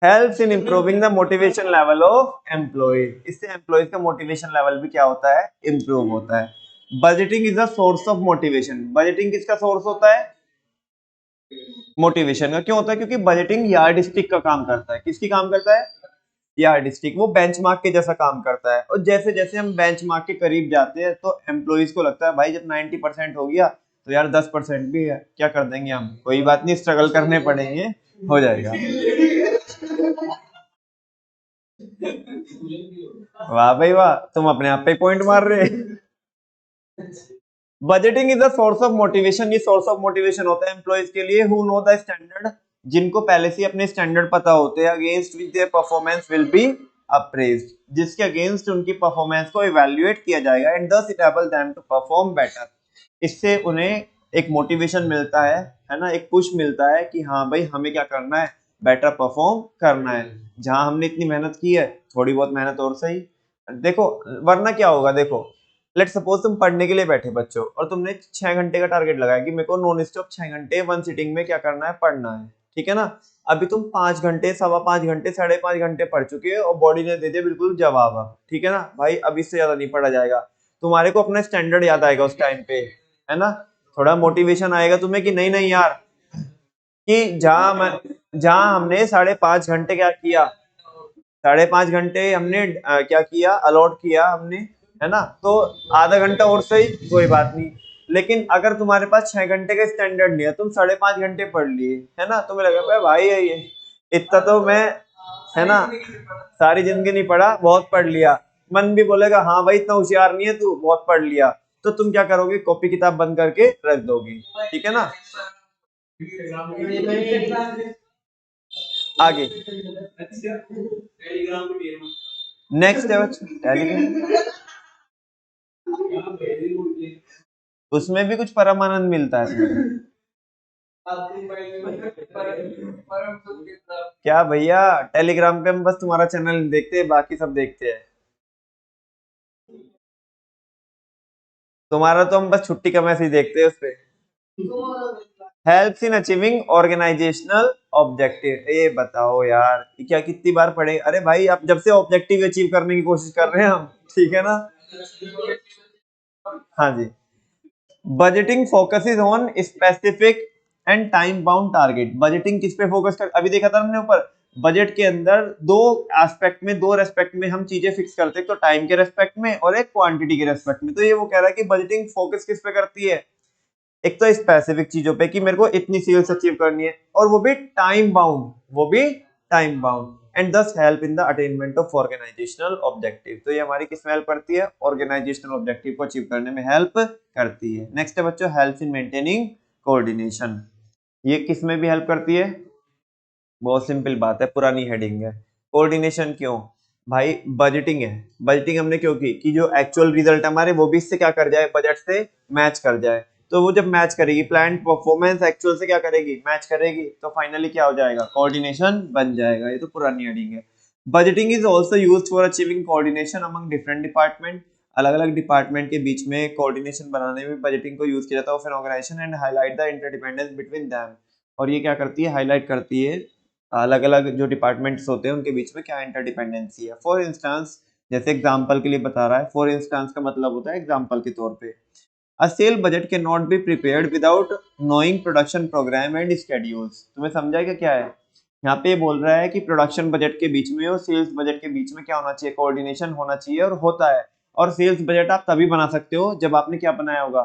helps in improving the motivation level of employees. इससे एम्प्लॉइज का मोटिवेशन लेवल भी क्या होता है? इंप्रूव होता है। Budgeting is the source of motivation. Budgeting किसका सोर्स होता है? मोटिवेशन का। क्यों होता है? क्योंकि बजटिंग यार्ड स्टिक का काम करता है। किसकी काम करता है? Yard stick. वो बेंचमार्क के जैसा काम करता है, और जैसे जैसे हम बेंचमार्क के करीब जाते हैं तो एम्प्लॉइज को लगता है भाई जब 90% हो गया तो यार 10% भी है, क्या कर देंगे हम, कोई बात नहीं, स्ट्रगल करने पड़ेंगे, हो जाएगा। वाह भाई वाह, तुम अपने आप पे पॉइंट मार रहे। Budgeting is the source of motivation. ये सोर्स ऑफ मोटिवेशन होता है एम्प्लॉइज के लिए हु नो द स्टैंडर्ड, जिनको पहले से अपने स्टैंडर्ड पता होते हैं, against which their performance will be appraised, जिसके अगेंस्ट उनकी परफॉर्मेंस को इवैल्यूएट किया जाएगा, and thus enable them to perform better। इससे उन्हें एक मोटिवेशन मिलता है ना, एक पुश मिलता है कि हाँ भाई हमें क्या करना है? बेटर परफॉर्म करना है। जहां हमने इतनी मेहनत की है, थोड़ी बहुत मेहनत और सही। देखो, वरना क्या होगा, देखो लेट सपोज तुम पढ़ने के लिए बैठे बच्चों, और तुमने 6 घंटे का टारगेट लगाया कि मेरे को नॉन स्टॉप 6 घंटे वन सिटिंग में क्या करना है? पढ़ना है। ठीक है ना? अभी तुम 5 घंटे, 5.25 घंटे, 5.5 घंटे पढ़ चुके हो और बॉडी ने दे दिया बिल्कुल जवाब। अब ठीक है ना भाई, अब इससे ज्यादा नहीं पढ़ा जाएगा। तुम्हारे को अपना स्टैंडर्ड याद आएगा उस टाइम पे, है ना? थोड़ा मोटिवेशन आएगा तुम्हें कि नहीं नहीं यार, कि जहां हमने 5.5 घंटे क्या किया, 5.5 घंटे हमने क्या किया, अलॉट किया हमने, है ना, तो आधा घंटा और सही कोई बात नहीं। लेकिन अगर तुम्हारे पास 6 घंटे का स्टैंडर्ड नहीं है, तुम 5.5 घंटे पढ़ लिए, है ना, तुम्हें लगा भाई है ये इतना तो मैं, है ना, सारी जिंदगी नहीं पढ़ा, बहुत पढ़ लिया, मन भी बोलेगा हाँ भाई इतना होशियार नहीं है तू, बहुत पढ़ लिया, तो तुम क्या करोगे, कॉपी किताब बंद करके रख दोगे, ठीक है ना। आगे नेक्स्ट है बच्चों टेलीग्राम, उसमें भी कुछ परमानंद मिलता है। क्या भैया, टेलीग्राम पे हम बस तुम्हारा चैनल देखते हैं, बाकी सब देखते हैं, तुम्हारा तो हम बस छुट्टी का मैसेज देखते हैं उस पे। Helps in achieving organisational objective, ये बताओ यार ये क्या कितनी बार पढ़े, अरे भाई आप जब से ऑब्जेक्टिव अचीव करने की कोशिश कर रहे हैं हम, ठीक है ना। हाँ जी, budgeting focuses on specific and time bound target, budgeting किस पे फोकस कर, अभी देखा था हमने ऊपर, बजट के अंदर दो एस्पेक्ट में, दो रेस्पेक्ट में हम चीजें फिक्स करते हैं, तो टाइम के रेस्पेक्ट में और एक क्वांटिटी के रेस्पेक्ट में, तो ये वो कह रहा है कि बजटिंग फोकस किस पे करती है, एक तो स्पेसिफिक चीजों पे कि मेरे को इतनी सेल्स अचीव करनी है, और वो भी टाइम बाउंड, वो भी time bound, and thus help in the attainment of organisational objective, तो ये हमारी किस में हेल्प करती है, ऑर्गेनाइजेशनल ऑब्जेक्टिव को अचीव करने में हेल्प करती है। नेक्स्ट है बच्चों हेल्प इन मेंटेनिंग कोऑर्डिनेशन, ये किस में भी हेल्प करती है, बहुत सिंपल बात है, पुरानी हेडिंग है। कोऑर्डिनेशन क्यों भाई, बजटिंग है, बजटिंग हमने क्यों की कि जो एक्चुअल रिजल्ट हमारे वो भी इससे क्या कर जाए, बजट से मैच कर जाए, तो वो जब मैच करेगी, प्लान परफॉर्मेंस एक्चुअल से क्या करेगी, मैच करेगी, तो फाइनली क्या हो जाएगा, कोऑर्डिनेशन बन जाएगा, ये तो पुरानी हेडिंग है। Budgeting is also used for achieving coordination among different department, अलग अलग डिपार्टमेंट के बीच में कोऑर्डिनेशन बनाने में बजटिंग को यूज किया जाता है of an organisation and highlight the interdependence between them, और ये क्या करती है, हाईलाइट करती है अलग अलग जो डिपार्टमेंट्स होते हैं उनके बीच में क्या इंटरडिपेंडेंसी है। फॉर इंस्टांस, जैसे एग्जांपल के लिए बता रहा है, फॉर इंस्टांस का मतलब होता है एग्जांपल के तौर पे, a sale budget cannot be prepared without knowing production programme and schedules, तुम्हें समझाएगा क्या है, यहाँ पे बोल रहा है कि प्रोडक्शन बजट के बीच में और सेल्स बजट के बीच में क्या होना चाहिए, कोऑर्डिनेशन होना चाहिए, और होता है, और सेल्स बजट आप तभी बना सकते हो जब आपने क्या बनाया होगा,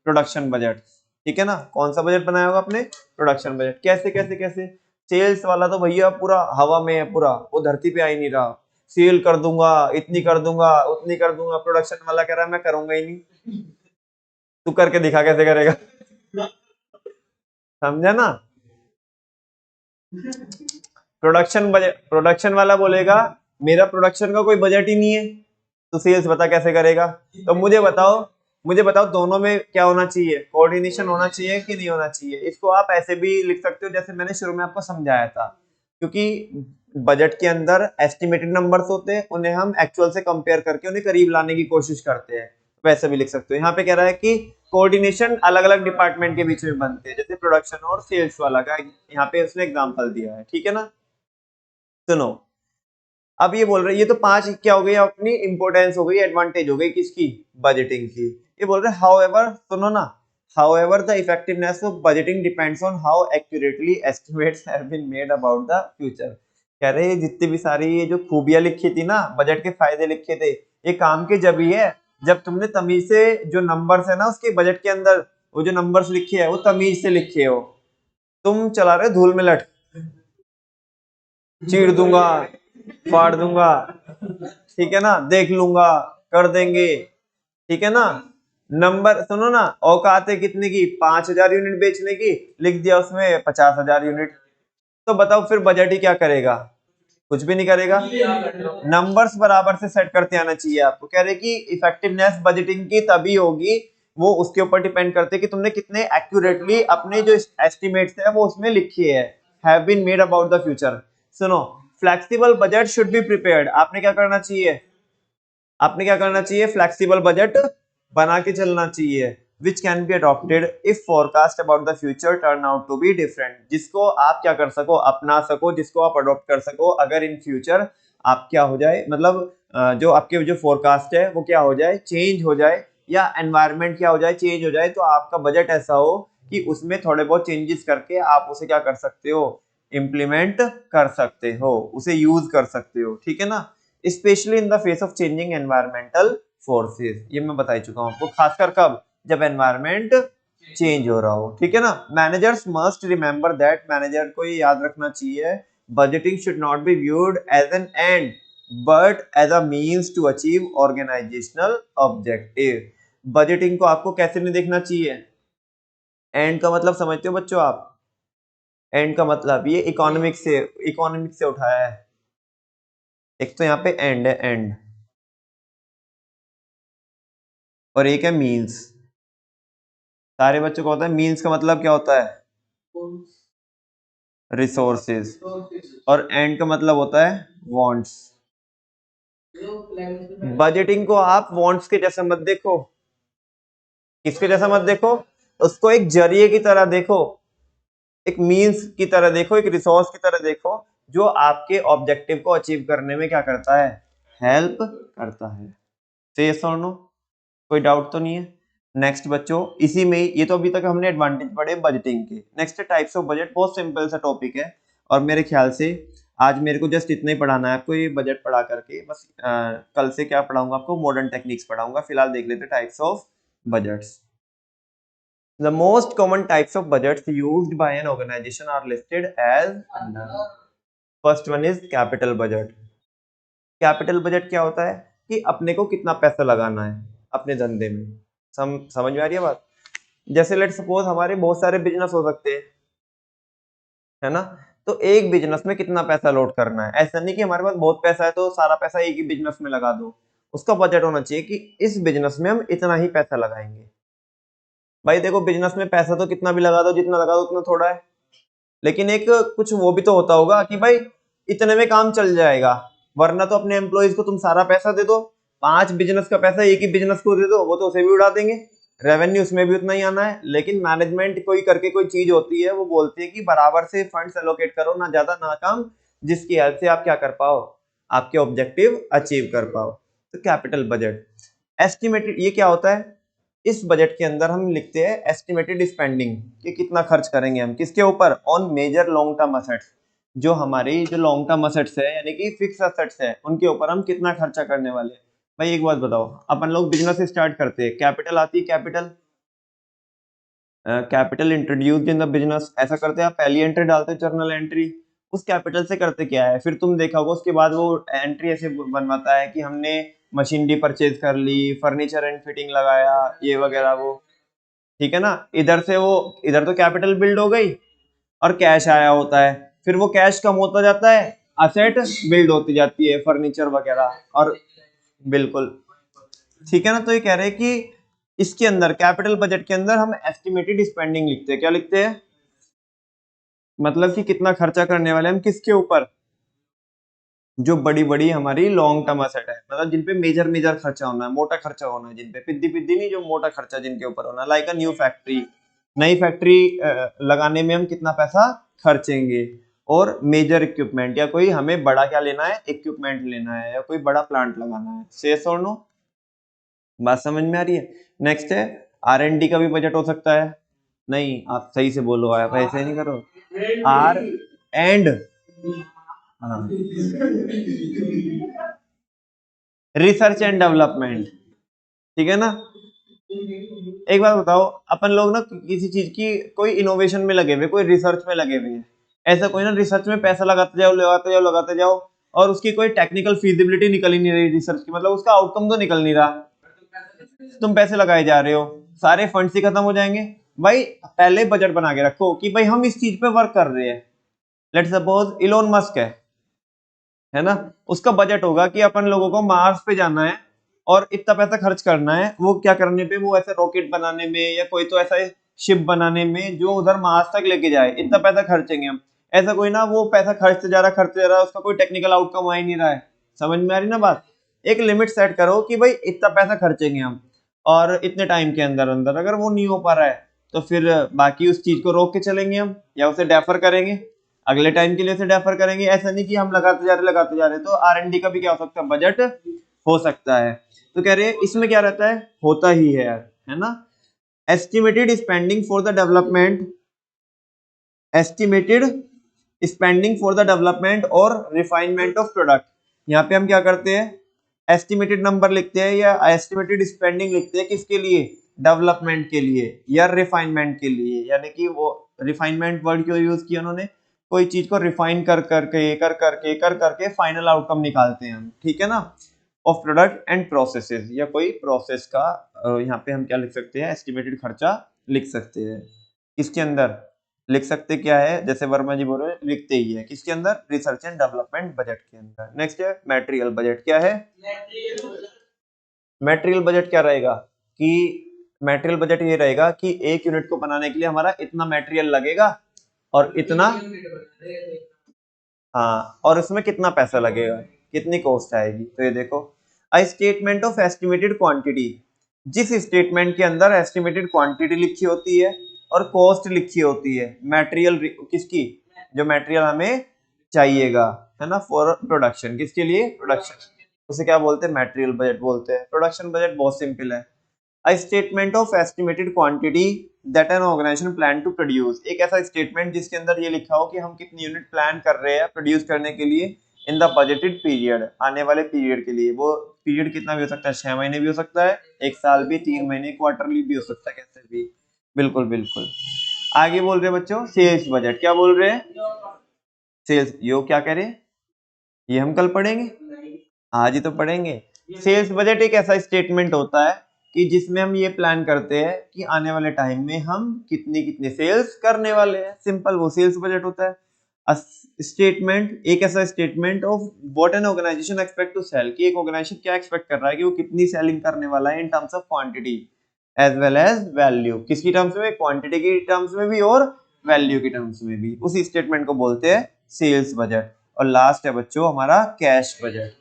प्रोडक्शन बजट, ठीक है ना, कौन सा बजट बनाया होगा आपने, प्रोडक्शन बजट, कैसे कैसे कैसे, सेल्स वाला तो भैया पूरा हवा में है, पूरा वो धरती पे आ ही नहीं रहा, सेल कर दूंगा, इतनी कर दूंगा, उतनी कर दूंगा, प्रोडक्शन वाला कह रहा है मैं करूंगा ही नहीं, तू करके दिखा कैसे करेगा, समझा ना। प्रोडक्शन बजट, प्रोडक्शन वाला बोलेगा मेरा प्रोडक्शन का कोई बजट ही नहीं है, तो सेल्स बता कैसे करेगा, तो मुझे बताओ दोनों में क्या होना चाहिए, कोऑर्डिनेशन होना चाहिए कि नहीं होना चाहिए, इसको आप ऐसे भी लिख सकते हो जैसे मैंने शुरू में आपको समझाया था, क्योंकि बजट के अंदर एस्टिमेटेड नंबर्स होते हैं, उन्हें हम एक्चुअल से कंपेयर करके उन्हें करीब लाने की कोशिश करते हैं, वैसे भी लिख सकते हो। यहाँ पे कह रहा है कि कोऑर्डिनेशन अलग अलग डिपार्टमेंट के बीच में बनते हैं, जैसे प्रोडक्शन और सेल्स वाला का यहाँ पे उसने एग्जांपल दिया है, ठीक है ना। सुनो, अब ये बोल रहे ये तो 5 क्या हो गई अपनी इंपोर्टेंस हो गई, एडवांटेज हो गई किसकी, बजटिंग की, ये बोल रहे हाउएवर, सुनो ना, however the effectiveness of budgeting depends on how accurately estimates have been made about the future, कह रहे हैं जितनी भी सारी ये जो खूबियां लिखी थी ना, बजट के फायदे लिखे थे, ये काम के जब ही है जब तुमने तमीज से जो नंबर्स है ना उसके बजट के अंदर, वो जो नंबर्स लिखे है वो तमीज से लिखे हो, तुम चला रहे धूल में लट, चीर दूंगा, फाड़ दूंगा, ठीक है ना, देख लूंगा, कर देंगे, ठीक है ना, नंबर सुनो ना, औकात है कितने की, 5,000 यूनिट बेचने की, लिख दिया उसमें 50,000 यूनिट, तो बताओ फिर बजट ही क्या करेगा, कुछ भी नहीं करेगा, नंबर्स बराबर से सेट करते आना चाहिए आपको, कह रहे कि इफेक्टिवनेस बजटिंग की तभी होगी, वो उसके ऊपर डिपेंड करते कि तुमने कितने एक्यूरेटली अपने जो एस्टिमेट्स है वो उसमें लिखी है, have been made about the future. सुनो, flexible budget should be prepared, आपने क्या करना चाहिए, आपने क्या करना चाहिए, फ्लेक्सिबल बजट बना के चलना चाहिए, which can be adopted if forecast about the future turn out to be different, जिसको आप क्या कर सको, अपना सको, जिसको आप अडॉप्ट कर सको अगर इन फ्यूचर आप क्या हो जाए, मतलब जो आपके जो फोरकास्ट है वो क्या हो जाए, चेंज हो जाए, या एनवायरनमेंट क्या हो जाए, चेंज हो जाए, तो आपका बजट ऐसा हो कि उसमें थोड़े बहुत चेंजेस करके आप उसे क्या कर सकते हो, इम्प्लीमेंट कर सकते हो, उसे यूज कर सकते हो, ठीक है ना। Specially in the face of changing environmental forces, ये मैं बता चुका हूँ आपको, खासकर कब, जब एनवायरमेंट चेंज हो रहा हो, ठीक है ना। Managers must remember that, manager को ये याद रखना चाहिए, budgeting should not be viewed as an end but as a means to achieve organisational objective. Budgeting को आपको कैसे नहीं देखना चाहिए, एंड का मतलब समझते हो बच्चों आप, एंड का मतलब ये इकोनॉमिक से उठाया है, एक तो यहाँ पे एंड है, एंड, और एक है मीन्स। सारे बच्चों को होता है मीन्स का मतलब क्या होता है, रिसोर्सेज, और एंड का मतलब होता है वांट्स। बजटिंग को आप वांट्स के जैसा मत देखो, किसके जैसा मत देखो, उसको एक जरिए की तरह देखो, एक मीन्स की तरह देखो, एक रिसोर्स की तरह देखो, जो आपके ऑब्जेक्टिव को अचीव करने में क्या करता है, हेल्प करता है। से यस और नो, कोई डाउट तो नहीं है। नेक्स्ट बच्चों, इसी में ये तो अभी तक हमने एडवांटेज पढ़े बजटिंग के। नेक्स्ट टाइप्स ऑफ बजट, बहुत सिंपल सा टॉपिक है, और मेरे ख्याल से आज मेरे को जस्ट इतना ही पढ़ाना है आपको, ये बजट पढ़ा करके बस। कल से क्या पढ़ाऊंगा आपको, मॉडर्न टेक्निक्स पढ़ाऊंगा। फिलहाल देख लेते types of budgets. The most common types of budgets used by an organization are listed as under. First one is capital budget. Capital budget क्या होता है कि अपने को कितना पैसा लगाना है अपने धंधे में। समझ में आ रही है बात। जैसे लेट सपोज हमारे बहुत सारे बिजनेस हो सकते हैं, है ना, तो एक बिजनेस में कितना पैसा लोड करना है। ऐसा नहीं कि हमारे पास बहुत पैसा है तो सारा पैसा एक ही बिजनेस में लगा दो। उसका बजट होना चाहिए कि इस बिजनेस में हम इतना ही पैसा लगाएंगे। भाई देखो, बिजनेस में पैसा तो कितना भी लगा दो, जितना लगा दो उतना थोड़ा है, लेकिन एक कुछ वो भी तो होता होगा कि भाई इतने में काम चल जाएगा। वरना तो अपने एम्प्लॉयज को तुम सारा पैसा दे दो, 5 बिजनेस का पैसा एक ही बिजनेस को दे दो, वो तो उसे भी उड़ा देंगे, रेवेन्यू उसमें भी उतना ही आना है। लेकिन मैनेजमेंट कोई करके कोई चीज होती है, वो बोलती है कि बराबर से फंड्स एलोकेट करो, ना ज्यादा ना कम, जिसकी हेल्प से आप क्या कर पाओ, आपके ऑब्जेक्टिव अचीव कर पाओ। तो कैपिटल बजट एस्टिमेटेड, ये क्या होता है, इस बजट के अंदर हम लिखते हैं एस्टिमेटेड स्पेंडिंग, कि कितना खर्च करेंगे हम किसके ऊपर, on major long term assets, जो हमारी जो लॉन्ग टर्म असेट्स है यानी कि फिक्स असेट्स है, उनके ऊपर हम कितना खर्चा करने वाले हैं। भाई एक बात बताओ, अपन लोग बिजनेस स्टार्ट करते हैं, कैपिटल आती है, capital capital introduced in the business, ऐसा करते हैं, आप पहली एंट्री डालते हैं जर्नल एंट्री, उस कैपिटल से करते क्या है, फिर तुम देखा होगा उसके बाद वो एंट्री ऐसे बनवाता है कि हमने मशीनरी परचेज कर ली, फर्नीचर एंड फिटिंग लगाया, ये वगैरह वो, ठीक है ना। इधर से वो, इधर तो कैपिटल बिल्ड हो गई और कैश आया होता है, फिर वो कैश कम होता जाता है, असेट बिल्ड होती जाती है, फर्नीचर वगैरह, और बिल्कुल ठीक है ना। तो ये कह रहे हैं कि इसके अंदर कैपिटल बजट के अंदर हम एस्टिमेटेड स्पेंडिंग लिखते हैं, क्या लिखते हैं, मतलब कि कितना खर्चा करने वाले हम किसके ऊपर, जो बड़ी बड़ी हमारी लॉन्ग टर्म असेट है, मतलब जिन पे मेजर मेजर खर्चा होना है, मोटा खर्चा होना है, जिन पे पिद्दी पिद्दी नहीं, जो मोटा खर्चा जिनके ऊपर होना है, लाइक अ न्यू फैक्ट्री, नई फैक्ट्री लगाने में हम कितना पैसा खर्चेंगे, और मेजर इक्विपमेंट, या कोई हमें बड़ा क्या लेना है, इक्विपमेंट लेना है, या कोई बड़ा प्लांट लगाना है। सेस और नो, बात समझ में आ रही है। नेक्स्ट है R&D का भी बजट हो सकता है, नहीं आप सही से बोलो, आप ऐसे नहीं करो, आर एंड, हाँ, रिसर्च एंड डेवलपमेंट, ठीक है ना। एक बात बताओ, अपन लोग ना किसी चीज की कोई इनोवेशन में लगे हुए, कोई रिसर्च में लगे हुए हैं, ऐसा कोई ना रिसर्च में पैसा लगाते जाओ लगाते जाओ लगाते जाओ, और उसकी कोई टेक्निकल फीजिबिलिटी निकल ही नहीं रही रिसर्च की, मतलब उसका आउटकम तो निकल नहीं रहा, तुम पैसे लगाए जा रहे हो, सारे फंड्स ही खत्म हो जाएंगे। भाई पहले बजट बना के रखो कि भाई हम इस चीज पे वर्क कर रहे हैं। लेट्स सपोज इलोन मस्क है ना, उसका बजट होगा कि अपन लोगों को मार्स पे जाना है और इतना पैसा खर्च करना है, वो क्या करने पे, वो ऐसे रॉकेट बनाने में, या कोई तो ऐसा शिप बनाने में जो उधर मार्स तक लेके जाए, इतना पैसा खर्चेंगे हम। ऐसा कोई ना वो पैसा खर्चते जा रहा है, उसका कोई टेक्निकल आउटकम आ ही नहीं रहा है। समझ में आ रही ना बात। एक लिमिट सेट करो कि भाई इतना पैसा खर्चेंगे हम, और इतने टाइम के अंदर अंदर अगर वो नहीं हो पा रहा है तो फिर बाकी उस चीज को रोक के चलेंगे हम, या उसे डेफर करेंगे, अगले टाइम के लिए उसे डेफर करेंगे। ऐसा नहीं कि हम लगाते जा रहे तो R&D का भी क्या हो सकता है बजट हो सकता है। तो कह रहे हैं इसमें क्या रहता है, होता ही है ना। Estimated spending for the development, estimated spending for the development और रिफाइनमेंट ऑफ प्रोडक्ट। यहाँ पे हम क्या करते हैं, एस्टिमेटेड नंबर लिखते हैं या एस्टिमेटेड स्पेंडिंग लिखते हैं, किसके लिए, डेवलपमेंट के लिए या रिफाइनमेंट के लिए। यानी कि वो रिफाइनमेंट वर्ड क्यों यूज किया उन्होंने, कोई चीज को रिफाइन कर करके फाइनल आउटकम निकालते हैं हम, ठीक है ना, ऑफ प्रोडक्ट एंड प्रोसेसेस, या कोई प्रोसेस का यहाँ पे हम क्या लिख सकते हैं, एस्टिमेटेड खर्चा लिख सकते हैं। इसके अंदर लिख सकते क्या है, जैसे वर्मा जी बोल रहे हैं लिखते ही है, किसके अंदर, रिसर्च एंड डेवलपमेंट बजट के अंदर। नेक्स्ट है मटेरियल बजट, क्या है, मटेरियल बजट क्या रहेगा कि मटेरियल बजट ये रहेगा कि एक यूनिट को बनाने के लिए हमारा इतना मटेरियल लगेगा और इतना, हाँ, और उसमें कितना पैसा लगेगा, कितनी कॉस्ट आएगी। तो ये देखो, अ स्टेटमेंट ऑफ एस्टिमेटेड क्वांटिटी, जिस स्टेटमेंट के अंदर एस्टिमेटेड क्वांटिटी लिखी होती है और कॉस्ट लिखी होती है मटेरियल किसकी, जो मटेरियल हमें चाहिएगा, है ना, फॉर प्रोडक्शन, किसके लिए, प्रोडक्शन, उसे क्या बोलते हैं, मटेरियल बजट बोलते हैं। प्रोडक्शन बजट बहुत सिंपल है, a statement of estimated quantity that an organisation plan to produce, एक ऐसा स्टेटमेंट जिसके अंदर ये लिखा हो कि हम कितनी यूनिट प्लान कर रहे हैं प्रोड्यूस करने के लिए इन द बजटेड पीरियड, आने वाले पीरियड के लिए। वो पीरियड कितना भी हो सकता है, 6 महीने भी हो सकता है, 1 साल भी, 3 महीने, क्वार्टरली भी हो सकता है, कैसे भी, बिल्कुल बिल्कुल। आगे बोल रहे हैं बच्चों सेल्स बजट, क्या बोल रहे हैं, सेल्स, यो क्या कह रहे हैं, ये हम कल पढ़ेंगे, आज ही तो पढ़ेंगे। सेल्स बजट एक ऐसा स्टेटमेंट होता है कि जिसमें हम ये प्लान करते हैं कि आने वाले टाइम में हम कितनी कितनी सेल्स करने वाले हैं, सिंपल, वो सेल्स बजट होता है। स्टेटमेंट, एक ऐसा statement of what an organisation expect to sell, कि एक ऑर्गेनाइजेशन क्या एक्सपेक्ट कर रहा है कि वो कितनी सेलिंग करने वाला है in terms of quantity as well as value, किसकी टर्म्स में, क्वांटिटी की टर्म्स में भी और वैल्यू की टर्म्स में भी, उसी स्टेटमेंट को बोलते हैं सेल्स बजट। और लास्ट है बच्चों हमारा कैश बजट।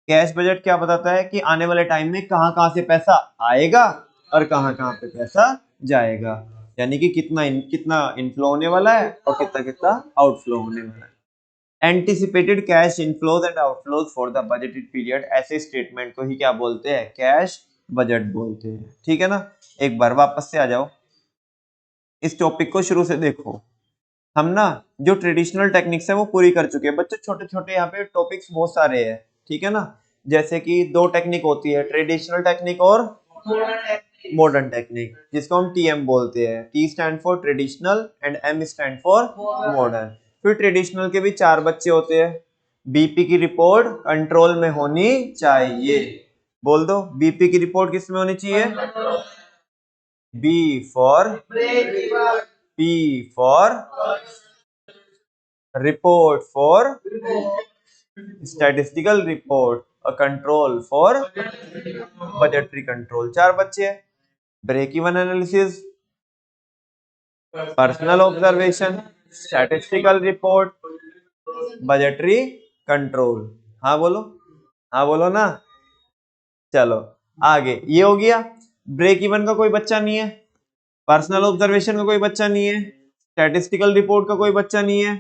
कैश बजट क्या बताता है कि आने वाले टाइम में कहां कहां से पैसा आएगा और कहां कहां पे पैसा जाएगा, यानी कि कितना इनफ्लो होने वाला है और कितना कितना आउटफ्लो होने वाला है। Anticipated cash inflows and outflows for the budgeted period, ऐसे स्टेटमेंट को ही क्या बोलते हैं, कैश बजट बोलते हैं, ठीक है ना। एक बार वापस से आ जाओ, इस टॉपिक को शुरू से देखो। हम ना जो ट्रेडिशनल टेक्निक्स है वो पूरी कर चुके हैं बच्चों, छोटे छोटे यहाँ पे टॉपिक्स बहुत सारे हैं, ठीक है ना। जैसे कि 2 टेक्निक होती है, ट्रेडिशनल टेक्निक और मॉडर्न टेक्निक, जिसको हम टीएम बोलते हैं। T stand for traditional and M stand for modern. फिर ट्रेडिशनल के भी 4 बच्चे होते हैं। बीपी की रिपोर्ट कंट्रोल में होनी चाहिए, बोल दो, बीपी की रिपोर्ट किस में होनी चाहिए, B for, P for report for statistical report और कंट्रोल फॉर बजटरी कंट्रोल। 4 बच्चे हैं। Break even analysis, personal observation, statistical report, budgetary control. हाँ बोलो, हाँ बोलो ना, चलो आगे। ये हो गया, ब्रेक इवन का कोई बच्चा नहीं है, पर्सनल ऑब्जर्वेशन का कोई बच्चा नहीं है, स्टैटिस्टिकल रिपोर्ट का कोई बच्चा नहीं है,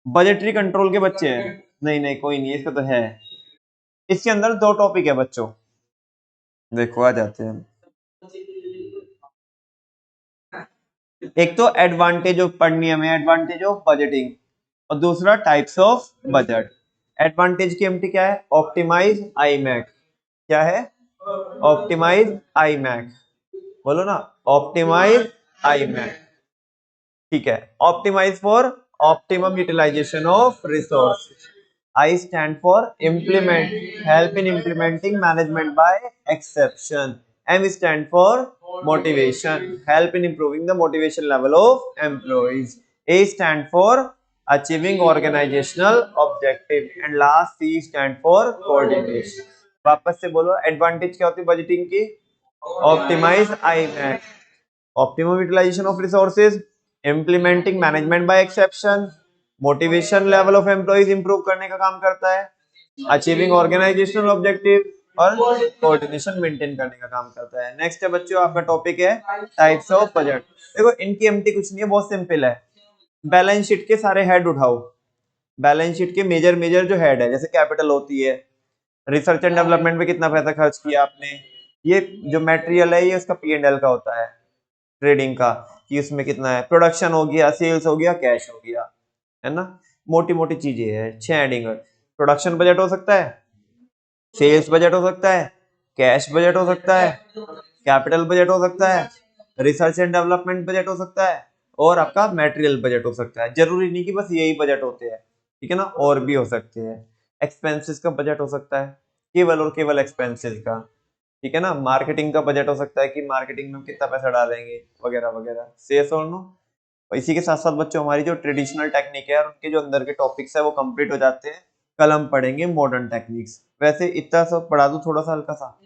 बजटरी कंट्रोल के बच्चे हैं, नहीं नहीं कोई नहीं है, इसका तो है। इसके अंदर 2 टॉपिक है बच्चों, देखो आ जाते हैं। एक तो एडवांटेज ऑफ पढ़नी है हमें, एडवांटेज ऑफ बजटिंग, और दूसरा टाइप्स ऑफ बजट। एडवांटेज की एमटी क्या है, ऑप्टिमाइज आईमैक, क्या है, ऑप्टिमाइज आईमैक, बोलो ना, ऑप्टिमाइज आईमैक, ठीक है। Optimise for optimum utilisation of resource, I stand for implement, help in implementing management by exception. M stand for motivation, help in improving the motivation level of employees. A stand for achieving organizational objective, and last C stand for coordination. वापस से बोलो, एडवांटेज क्या होती है बजटिंग की, optimise IMAC, optimum utilisation of resources, implementing management by exception, motivation level of employees improve करने का काम करता है, अचीविंग ऑर्गेनाइजेशनल ऑब्जेक्टिव और कोऑर्डिनेशन मेंटेन करने का काम करता है। नेक्स्ट है बच्चों आपका टॉपिक है टाइप्स ऑफ बजट। देखो इनकी एमटी कुछ नहीं है, बहुत सिंपल है। बैलेंस शीट के सारे हेड उठाओ, बैलेंस शीट के मेजर मेजर जो हेड है, जैसे कैपिटल होती है, रिसर्च एंड डेवलपमेंट पे कितना पैसा खर्च किया आपने, ये जो मटेरियल है ये उसका P&L का होता है ट्रेडिंग का, कि उसमें कितना है, प्रोडक्शन हो गया, सेल्स हो गया, कैश हो गया, है ना। मोटी मोटी चीजें है 6 हेडिंग। प्रोडक्शन बजट हो सकता है, सेल्स बजट हो सकता है, कैश बजट हो सकता है, कैपिटल बजट हो सकता है, रिसर्च एंड डेवलपमेंट बजट हो सकता है, और आपका मटेरियल बजट हो सकता है। जरूरी नहीं कि बस यही बजट होते हैं, ठीक है ना, और भी हो सकते हैं। एक्सपेंसेस का बजट हो सकता है, केवल और केवल एक्सपेंसेस का, ठीक है ना। मार्केटिंग का बजट हो सकता है कि मार्केटिंग में कितना पैसा डालेंगे, वगैरह वगैरह। सेल्स और नो। और इसी के साथ साथ बच्चों हमारी जो ट्रेडिशनल टेक्निक है और उनके जो अंदर के टॉपिक्स है वो कंप्लीट हो जाते हैं। कल हम पढ़ेंगे मॉडर्न टेक्निक्स। वैसे इतना सब पढ़ा दूं थोड़ा सा हल्का सा,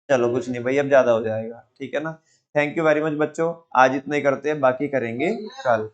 चलो कुछ नहीं भाई, अब ज्यादा हो जाएगा, ठीक है ना। थैंक यू वेरी मच बच्चों, आज इतना ही करते हैं, बाकी करेंगे कल।